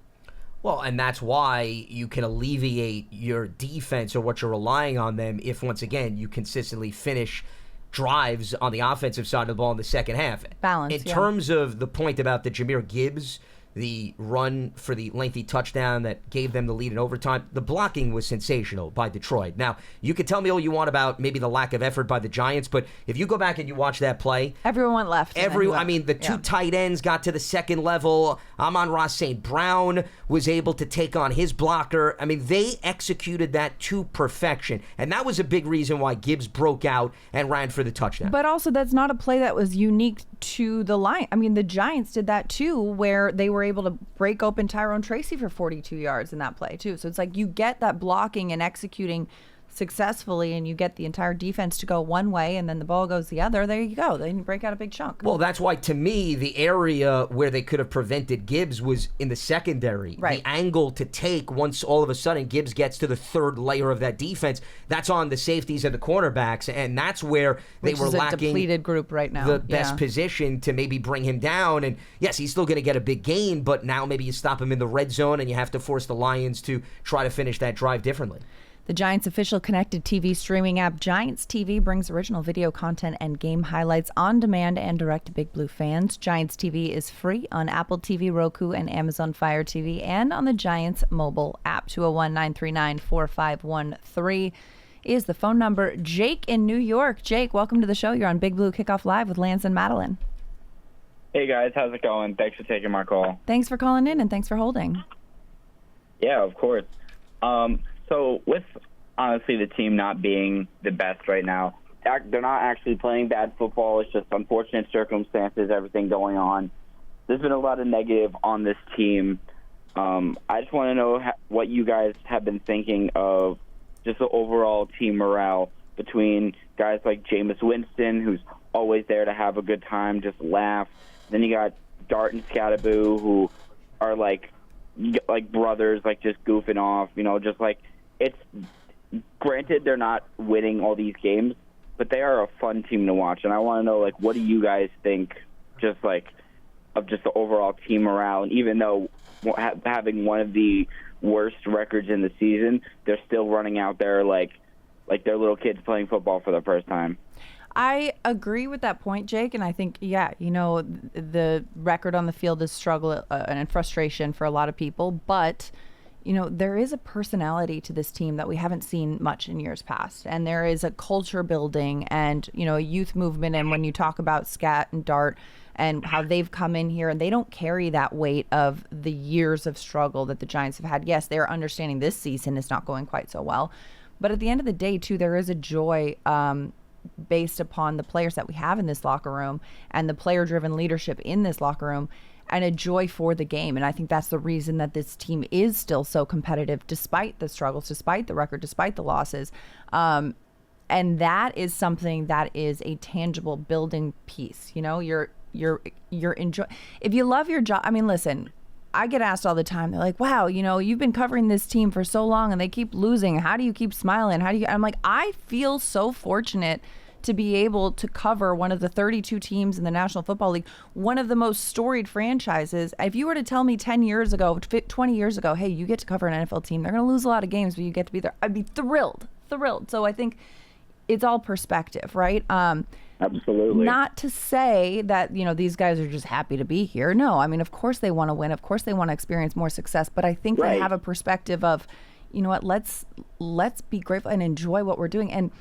Well, and that's why you can alleviate your defense or what you're relying on them if, once again, you consistently finish drives on the offensive side of the ball in the second half. Balance, in terms of the point about the Jahmyr Gibbs, the run for the lengthy touchdown that gave them the lead in overtime, the blocking was sensational by Detroit. Now, you can tell me all you want about maybe the lack of effort by the Giants, but if you go back and you watch that play, everyone went left. The two tight ends got to the second level. Amon-Ra St. Brown was able to take on his blocker. I mean, they executed that to perfection, and that was a big reason why Gibbs broke out and ran for the touchdown. But also, that's not a play that was unique to the Lions. I mean, the Giants did that too, where they were able to break open Tyrone Tracy for 42 yards in that play too. So it's like you get that blocking and executing successfully, and you get the entire defense to go one way, and then the ball goes the other. There you go. Then you break out a big chunk. Well, that's why, to me, the area where they could have prevented Gibbs was in the secondary. Right. The angle to take once all of a sudden Gibbs gets to the third layer of that defense, that's on the safeties and the cornerbacks, and that's where they were lacking a depleted group right now. The best position to maybe bring him down. And yes, he's still going to get a big gain, but now maybe you stop him in the red zone and you have to force the Lions to try to finish that drive differently. The Giants' official connected TV streaming app, Giants TV, brings original video content and game highlights on demand and direct to Big Blue fans. Giants TV is free on Apple TV, Roku, and Amazon Fire TV, and on the Giants mobile app. 201-939-4513 is the phone number. Jake in New York. Jake, welcome to the show. You're on Big Blue Kickoff Live with Lance and Madelyn. Hey, guys. How's it going? Thanks for taking my call. Thanks for calling in, and thanks for holding. Yeah, of course. So with, honestly, the team not being the best right now, they're not actually playing bad football. It's just unfortunate circumstances, everything going on. There's been a lot of negative on this team. I just want to know what you guys have been thinking of just the overall team morale between guys like Jameis Winston, who's always there to have a good time, just laugh. Then you got Dart and Scadaboo, who are like brothers, like just goofing off, just like it's granted they're not winning all these games, but they are a fun team to watch. And I want to know, like, what do you guys think just like of just the overall team morale? And even though having one of the worst records in the season, they're still running out there like they're little kids playing football for the first time. I agree with that point, Jake, and I think, the record on the field is struggle and frustration for a lot of people, but, there is a personality to this team that we haven't seen much in years past, and there is a culture building and, a youth movement, and when you talk about Scat and Dart and how they've come in here, and they don't carry that weight of the years of struggle that the Giants have had. Yes, they're understanding this season is not going quite so well, but at the end of the day, too, there is a joy based upon the players that we have in this locker room and the player-driven leadership in this locker room, and a joy for the game. And I think that's the reason that this team is still so competitive despite the struggles, despite the record, despite the losses. And that is something that is a tangible building piece. You're enjoy. If you love your job, I mean, listen, I get asked all the time. They're like, wow, you've been covering this team for so long and they keep losing. How do you keep smiling? I'm like, I feel so fortunate to be able to cover one of the 32 teams in the National Football League, one of the most storied franchises. If you were to tell me 10 years ago, 20 years ago, hey, you get to cover an NFL team, they're going to lose a lot of games, but you get to be there, I'd be thrilled. So I think it's all perspective, right? Absolutely. Not to say that, these guys are just happy to be here. No, I mean, of course they want to win. Of course they want to experience more success. But I think they have a perspective of, let's be grateful and enjoy what we're doing. And,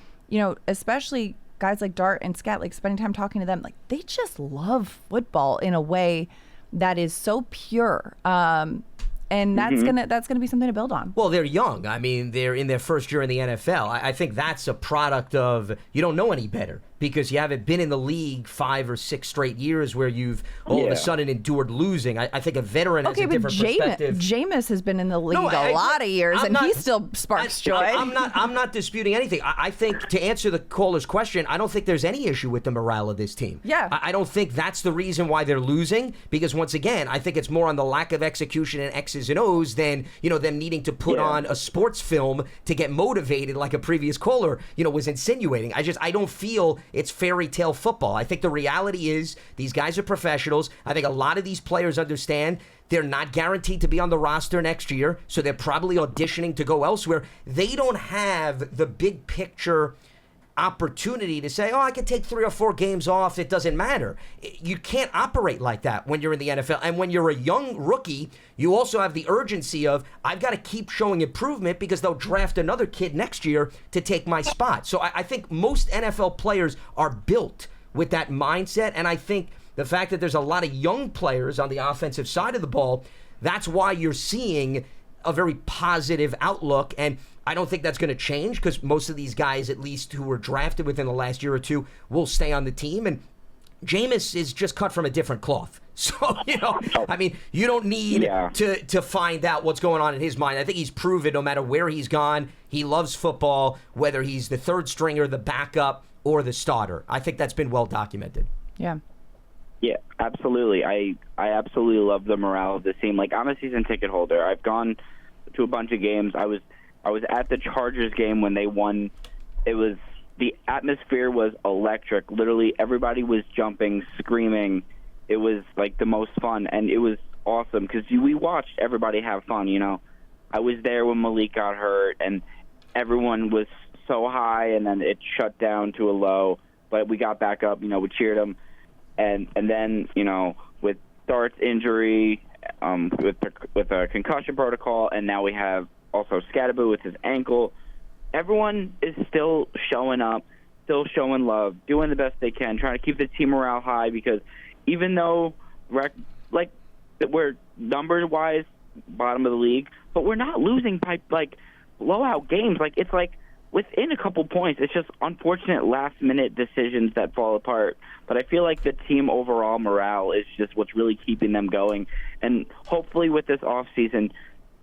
especially guys like Dart and Scat, like spending time talking to them, like they just love football in a way that is so pure. And that's gonna be something to build on. Well, they're young. I mean, they're in their first year in the NFL. I think that's a product of you don't know any better because you haven't been in the league 5 or 6 straight years where you've all of a sudden endured losing. I think a veteran has a different perspective. Jameis has been in the league a lot of years, and he still sparks joy. I'm not disputing anything. I think to answer the caller's question, I don't think there's any issue with the morale of this team. Yeah. I don't think that's the reason why they're losing because, once again, I think it's more on the lack of execution and X's and O's than, them needing to put on a sports film to get motivated like a previous caller, was insinuating. I don't feel it's fairy tale football. I think the reality is these guys are professionals. I think a lot of these players understand they're not guaranteed to be on the roster next year, so they're probably auditioning to go elsewhere. They don't have the big picture opportunity to say, I can take 3 or 4 games off, it doesn't matter. You can't operate like that when you're in the NFL. And when you're a young rookie, you also have the urgency of, I've got to keep showing improvement because they'll draft another kid next year to take my spot. So I think most NFL players are built with that mindset, and I think the fact that there's a lot of young players on the offensive side of the ball, that's why you're seeing a very positive outlook. And I don't think that's going to change because most of these guys, at least who were drafted within the last year or two, will stay on the team. And Jameis is just cut from a different cloth. So, I mean, you don't need to find out what's going on in his mind. I think he's proven no matter where he's gone, he loves football, whether he's the third stringer, the backup, or the starter. I think that's been well documented. Yeah. Yeah, absolutely. I absolutely love the morale of the team. Like, I'm a season ticket holder. I've gone to a bunch of games. I was at the Chargers game when they won. The atmosphere was electric. Literally, everybody was jumping, screaming. It was like the most fun, and it was awesome because we watched everybody have fun. I was there when Malik got hurt, and everyone was so high, and then it shut down to a low. But we got back up. We cheered them, and then with Dart's injury, with a concussion protocol, and now we have also Scadaboo with his ankle. Everyone is still showing up, still showing love, doing the best they can, trying to keep the team morale high, because even though we're number-wise bottom of the league, but we're not losing by blowout games. It's within a couple points. It's just unfortunate last-minute decisions that fall apart. But I feel like the team overall morale is just what's really keeping them going. And hopefully with this offseason,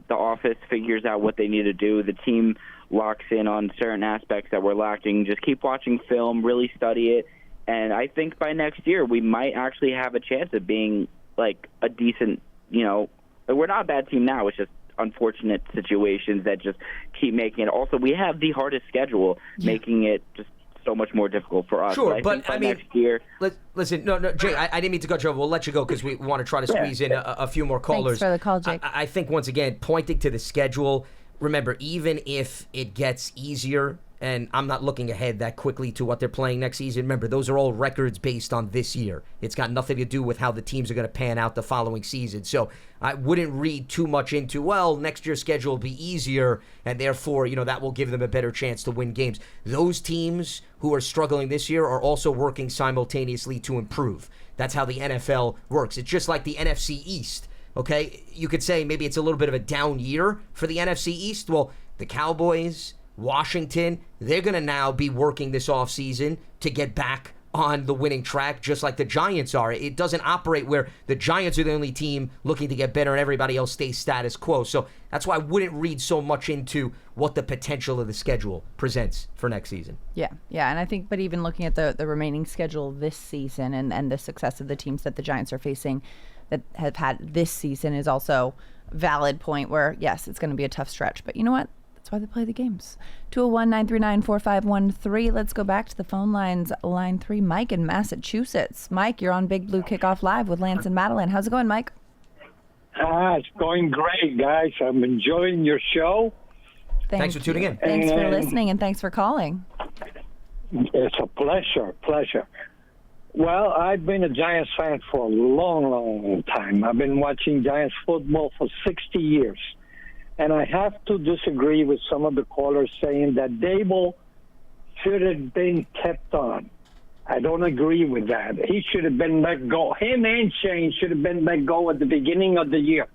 the office figures out what they need to do. The team locks in on certain aspects that we're lacking. Just keep watching film, really study it. And I think by next year we might actually have a chance of being a decent, we're not a bad team now. It's just unfortunate situations that just keep making it. Also, we have the hardest schedule, making it just so much more difficult for us. Sure, but I mean, next year. Listen, no, Jay, I didn't mean to cut you off. We'll let you go because we want to try to squeeze in a few more callers. Thanks for the call, Jake. I think, once again, pointing to the schedule, remember, even if it gets easier, and I'm not looking ahead that quickly to what they're playing next season. Remember, those are all records based on this year. It's got nothing to do with how the teams are going to pan out the following season. So I wouldn't read too much into, next year's schedule will be easier, and therefore, that will give them a better chance to win games. Those teams who are struggling this year are also working simultaneously to improve. That's how the NFL works. It's just like the NFC East. Okay, you could say maybe it's a little bit of a down year for the NFC East. Well, the Cowboys, Washington, they're going to now be working this offseason to get back on the winning track, just like the Giants are. It doesn't operate where the Giants are the only team looking to get better and everybody else stays status quo. So that's why I wouldn't read so much into what the potential of the schedule presents for next season. Yeah, and I think, but even looking at the remaining schedule this season and the success of the teams that the Giants are facing that have had this season is also a valid point where, yes, it's going to be a tough stretch. But you know what? That's why they play the games. 201-939-4513. Let's go back to the phone lines. Line 3, Mike in Massachusetts. Mike, you're on Big Blue Kickoff Live with Lance and Madelyn. How's it going, Mike? It's going great, guys. I'm enjoying your show. Thanks for tuning in. Thanks for listening, and thanks for calling. It's a pleasure. Well, I've been a Giants fan for a long time. I've been watching Giants football for 60 years. And I have to disagree with some of the callers saying that Dable should have been kept on. I don't agree with that. He should have been let go. Him and Shane should have been let go at the beginning of the year.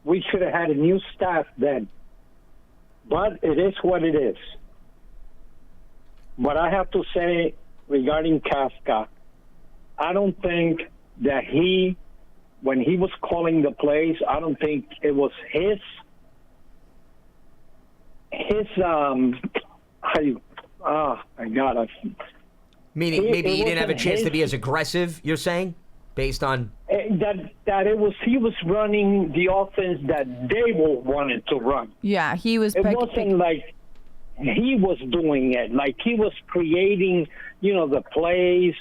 We should have had a new staff then. But it is what it is. What I have to say regarding Kafka, I don't think that when he was calling the plays, I don't think it was his Meaning maybe he didn't have a chance to be as aggressive, you're saying, based on that he was running the offense that Dable wanted to run. Yeah, he was. It wasn't like he was doing it, like he was creating, the plays.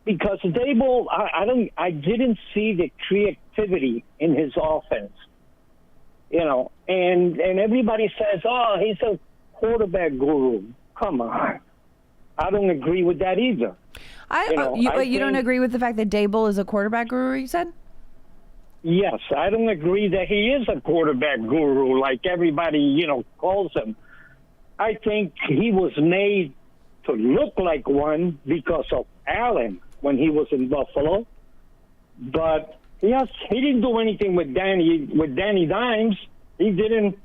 Because Dable, I didn't see the creativity in his offense. And everybody says, he's a quarterback guru. Come on. I don't agree with that either. You don't agree with the fact that Dable is a quarterback guru, you said? Yes, I don't agree that he is a quarterback guru like everybody, calls him. I think he was made to look like one because of Allen when he was in Buffalo. But yes, he didn't do anything with Danny Dimes. He didn't.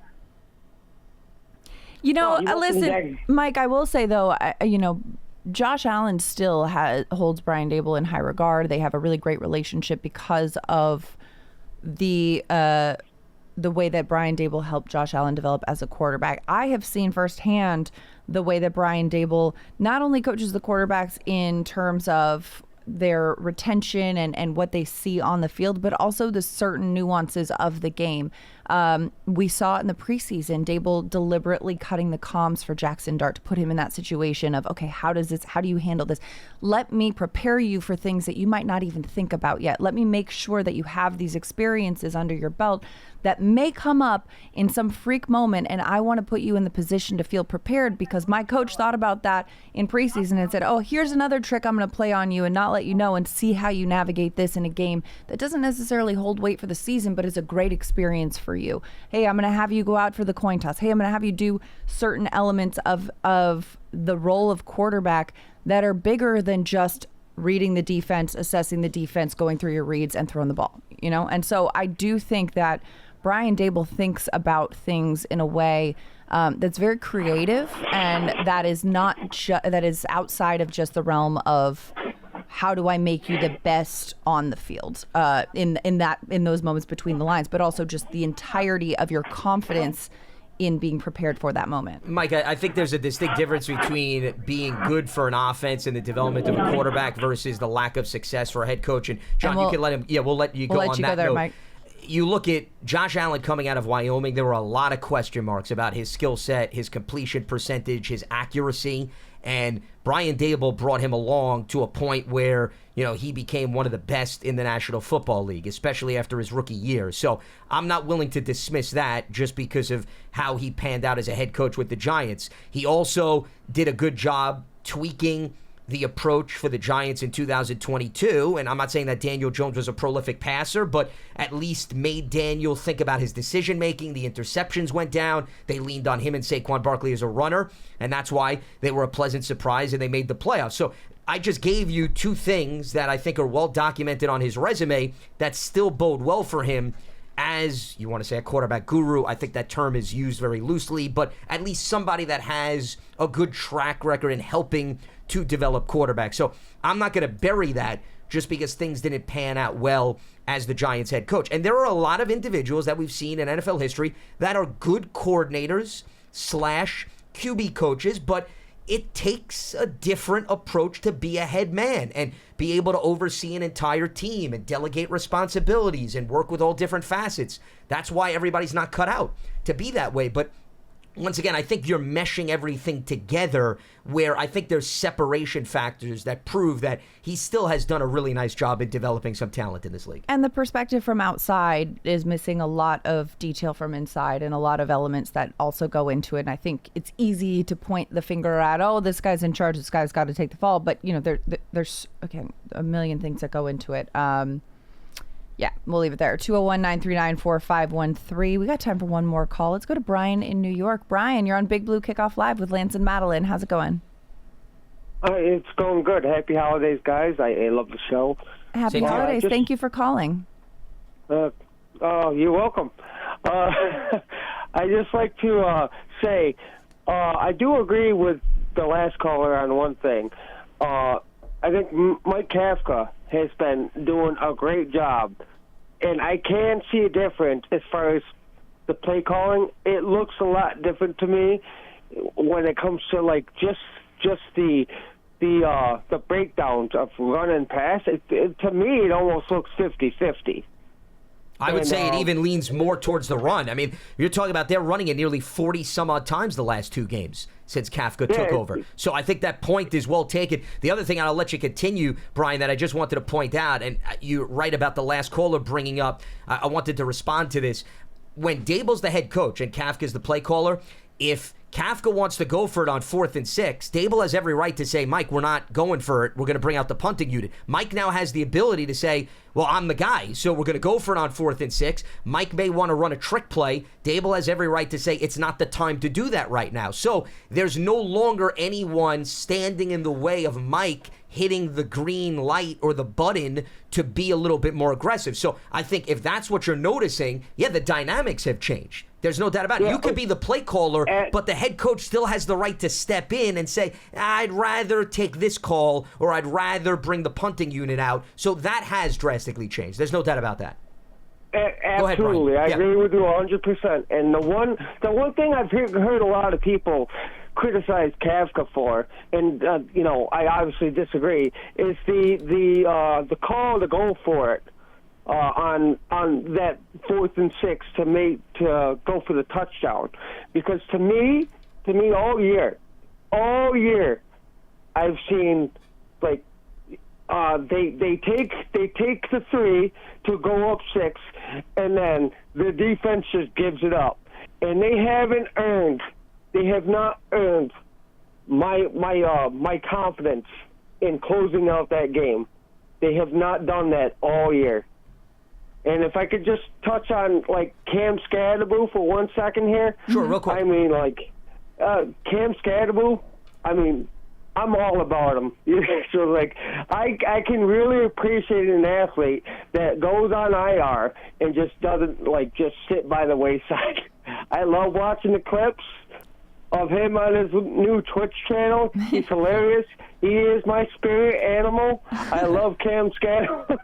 Listen, Mike, I will say, though, Josh Allen still holds Brian Dable in high regard. They have a really great relationship because of the way that Brian Dable helped Josh Allen develop as a quarterback. I have seen firsthand the way that Brian Dable not only coaches the quarterbacks in terms of their retention and what they see on the field, but also the certain nuances of the game. We saw in the preseason, Dable deliberately cutting the comms for Jackson Dart to put him in that situation of, okay, how do you handle this? Let me prepare you for things that you might not even think about yet. Let me make sure that you have these experiences under your belt that may come up in some freak moment, and I want to put you in the position to feel prepared, because my coach thought about that in preseason and said, oh, here's another trick I'm going to play on you and not let you know, and see how you navigate this in a game that doesn't necessarily hold weight for the season, but is a great experience for you. Hey, I'm going to have you go out for the coin toss. Hey, I'm going to have you do certain elements of the role of quarterback that are bigger than just reading the defense, assessing the defense, going through your reads, and throwing the ball, And so I do think that Brian Dable thinks about things in a way that's very creative, and that is not that is outside of just the realm of how do I make you the best on the field in those moments between the lines, but also just the entirety of your confidence in being prepared for that moment. Mike, I think there's a distinct difference between being good for an offense and the development of a quarterback versus the lack of success for a head coach. And John, you can let him. Yeah, we'll let you go on that note. Mike. You look at Josh Allen coming out of Wyoming, there were a lot of question marks about his skill set, his completion percentage, his accuracy, and Brian Dable brought him along to a point where, he became one of the best in the National Football League, especially after his rookie year. So I'm not willing to dismiss that just because of how he panned out as a head coach with the Giants. He also did a good job tweaking the approach for the Giants in 2022, and I'm not saying that Daniel Jones was a prolific passer, but at least made Daniel think about his decision-making. The interceptions went down. They leaned on him and Saquon Barkley as a runner, and that's why they were a pleasant surprise and they made the playoffs. So I just gave you two things that I think are well documented on his resume that still bode well for him as, you want to say, a quarterback guru. I think that term is used very loosely, but at least somebody that has a good track record in helping to develop quarterbacks. So I'm not going to bury that just because things didn't pan out well as the Giants head coach. And there are a lot of individuals that we've seen in NFL history that are good coordinators / QB coaches, but it takes a different approach to be a head man and be able to oversee an entire team and delegate responsibilities and work with all different facets. That's why everybody's not cut out to be that way. But once again, I think you're meshing everything together where I think there's separation factors that prove that he still has done a really nice job in developing some talent in this league. And the perspective from outside is missing a lot of detail from inside and a lot of elements that also go into it. And I think it's easy to point the finger at, oh, this guy's in charge, this guy's got to take the fall. But, there's, again, a million things that go into it. Yeah, we'll leave it there. 201-939-4513. We got time for one more call. Let's go to Brian in New York. Brian, you're on Big Blue Kickoff Live with Lance and Madelyn. How's it going? It's going good. Happy holidays, guys. I love the show. Happy holidays. Thank you for calling. You're welcome. I just like to say I do agree with the last caller on one thing. I think Mike Kafka has been doing a great job, and I can see a difference as far as the play calling. It looks a lot different to me when it comes to just the breakdowns of run and pass. To me, it almost looks 50-50. I would say it even leans more towards the run. I mean, you're talking about they're running it nearly 40-some-odd times the last two games since Kafka took over. So I think that point is well taken. The other thing, and I'll let you continue, Brian, that I just wanted to point out, and you're right about the last caller bringing up, I wanted to respond to this. When Dable's the head coach and Kafka's the play caller, if Kafka wants to go for it on 4th and 6, Dable has every right to say, Mike, we're not going for it. We're going to bring out the punting unit. Mike now has the ability to say, well, I'm the guy, so we're going to go for it on 4th and 6. Mike may want to run a trick play. Dable has every right to say it's not the time to do that right now. So there's no longer anyone standing in the way of Mike hitting the green light or the button to be a little bit more aggressive. So I think if that's what you're noticing, yeah, the dynamics have changed. There's no doubt about it. You could be the play caller, but the head coach still has the right to step in and say, I'd rather take this call or I'd rather bring the punting unit out. So that has drastically changed. There's no doubt about that. Absolutely. Go ahead, I agree with you 100%. And the one thing I've heard a lot of people criticize Kafka for, and I obviously disagree, is the call to go for it on that 4th and 6 to go for the touchdown, because to me all year I've seen like they take the 3 to go up 6, and then the defense just gives it up, and they have not earned my confidence in closing out that game. They have not done that all year. And if I could just touch on like Cam Scadaboo for 1 second here. Sure, real quick. I mean, like Cam Scadaboo, I mean, I'm all about him. So like I can really appreciate an athlete that goes on IR and just doesn't like just sit by the wayside. I love watching the clips of him on his new Twitch channel. He's hilarious. He is my spirit animal. I love Cam Scadaboo.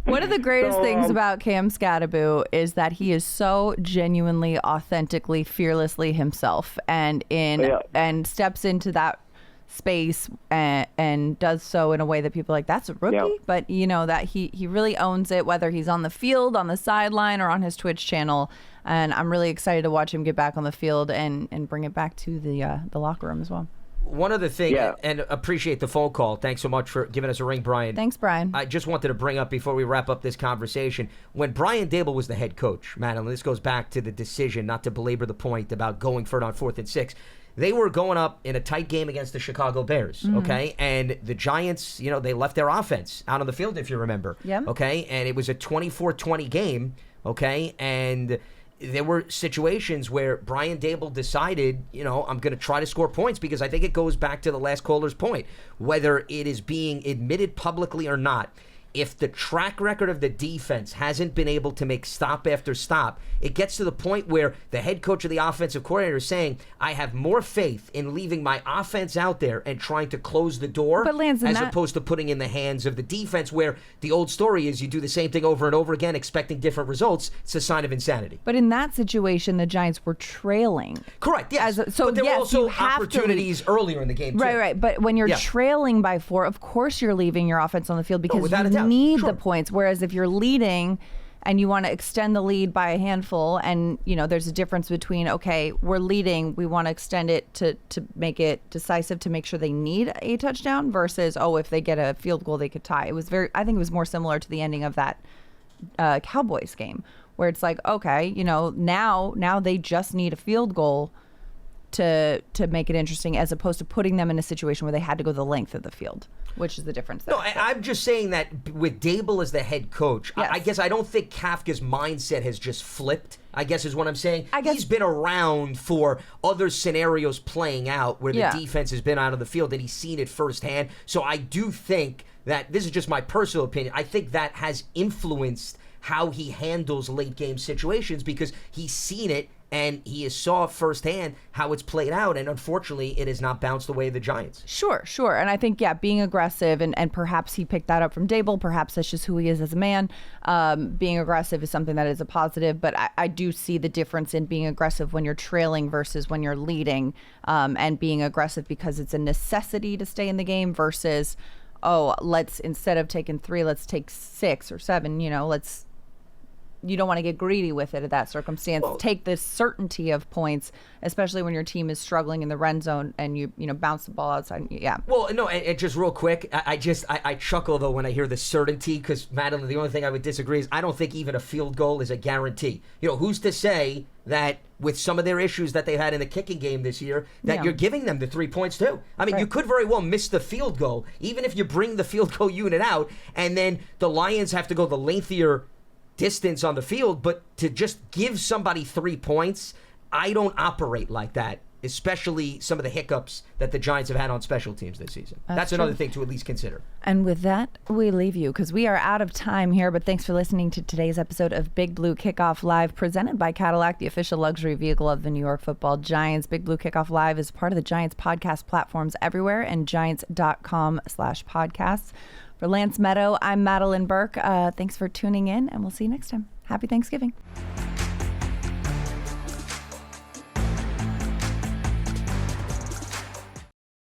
One of the greatest things about Cam Scadaboo is that he is so genuinely, authentically, fearlessly himself, and steps into that space and does so in a way that people are like, that's a rookie. Yep. But you know that he really owns it, whether he's on the field, on the sideline, or on his Twitch channel. And I'm really excited to watch him get back on the field and bring it back to the locker room as well. One other thing, and appreciate the phone call. Thanks so much for giving us a ring, Brian. Thanks, Brian. I just wanted to bring up before we wrap up this conversation, when Brian Dable was the head coach, Madelyn, this goes back to the decision, not to belabor the point about going for it on 4th and 6. They were going up in a tight game against the Chicago Bears, okay? And the Giants, they left their offense out on the field, if you remember. Yeah. Okay? And it was a 24-20 game, okay? And there were situations where Brian Dable decided, I'm going to try to score points, because I think it goes back to the last caller's point. Whether it is being admitted publicly or not, if the track record of the defense hasn't been able to make stop after stop, it gets to the point where the head coach of the offensive coordinator is saying, I have more faith in leaving my offense out there and trying to close the door opposed to putting in the hands of the defense, where the old story is you do the same thing over and over again expecting different results. It's a sign of insanity. But in that situation, the Giants were trailing. Correct, yes. But there were also opportunities earlier in the game, too. Right. But when you're trailing by 4, of course you're leaving your offense on the field, because you need the points. Whereas if you're leading and you want to extend the lead by a handful, and there's a difference between, okay, we're leading, we want to extend it to make it decisive, to make sure they need a touchdown, versus if they get a field goal they could tie. I think it was more similar to the ending of that Cowboys game, where it's like, okay, now they just need a field goal to make it interesting, as opposed to putting them in a situation where they had to go the length of the field, which is the difference there. No, I'm just saying that with Dable as the head coach, yes. I guess I don't think Kafka's mindset has just flipped, I guess is what I'm saying. He's been around for other scenarios playing out where the defense has been out of the field, and he's seen it firsthand. So I do think that, this is just my personal opinion, I think that has influenced how he handles late game situations, because he's seen it and he saw firsthand how it's played out, and unfortunately it has not bounced the way of the Giants. Sure. And I think, being aggressive, and perhaps he picked that up from Dable, perhaps that's just who he is as a man. Being aggressive is something that is a positive, but I do see the difference in being aggressive when you're trailing versus when you're leading, and being aggressive because it's a necessity to stay in the game, versus, let's, instead of taking 3, let's take 6 or 7, you don't want to get greedy with it at that circumstance. Take the certainty of points, especially when your team is struggling in the red zone and you bounce the ball outside. Yeah. Well, no, and just real quick, I chuckle though when I hear the certainty, because Madelyn, the only thing I would disagree is I don't think even a field goal is a guarantee. Who's to say that with some of their issues that they've had in the kicking game this year, that you're giving them the 3 points too? I mean, you could very well miss the field goal, even if you bring the field goal unit out, and then the Lions have to go the lengthier distance on the field, but to just give somebody 3 points, I don't operate like that, especially some of the hiccups that the Giants have had on special teams this season. That's another thing to at least consider. And with that, we leave you, because we are out of time here, but thanks for listening to today's episode of Big Blue Kickoff Live, presented by Cadillac, the official luxury vehicle of the New York Football Giants. Big Blue Kickoff Live is part of the Giants podcast platforms everywhere, and giants.com/podcasts. For Lance Medow, I'm Madelyn Burke. Thanks for tuning in, and we'll see you next time. Happy Thanksgiving.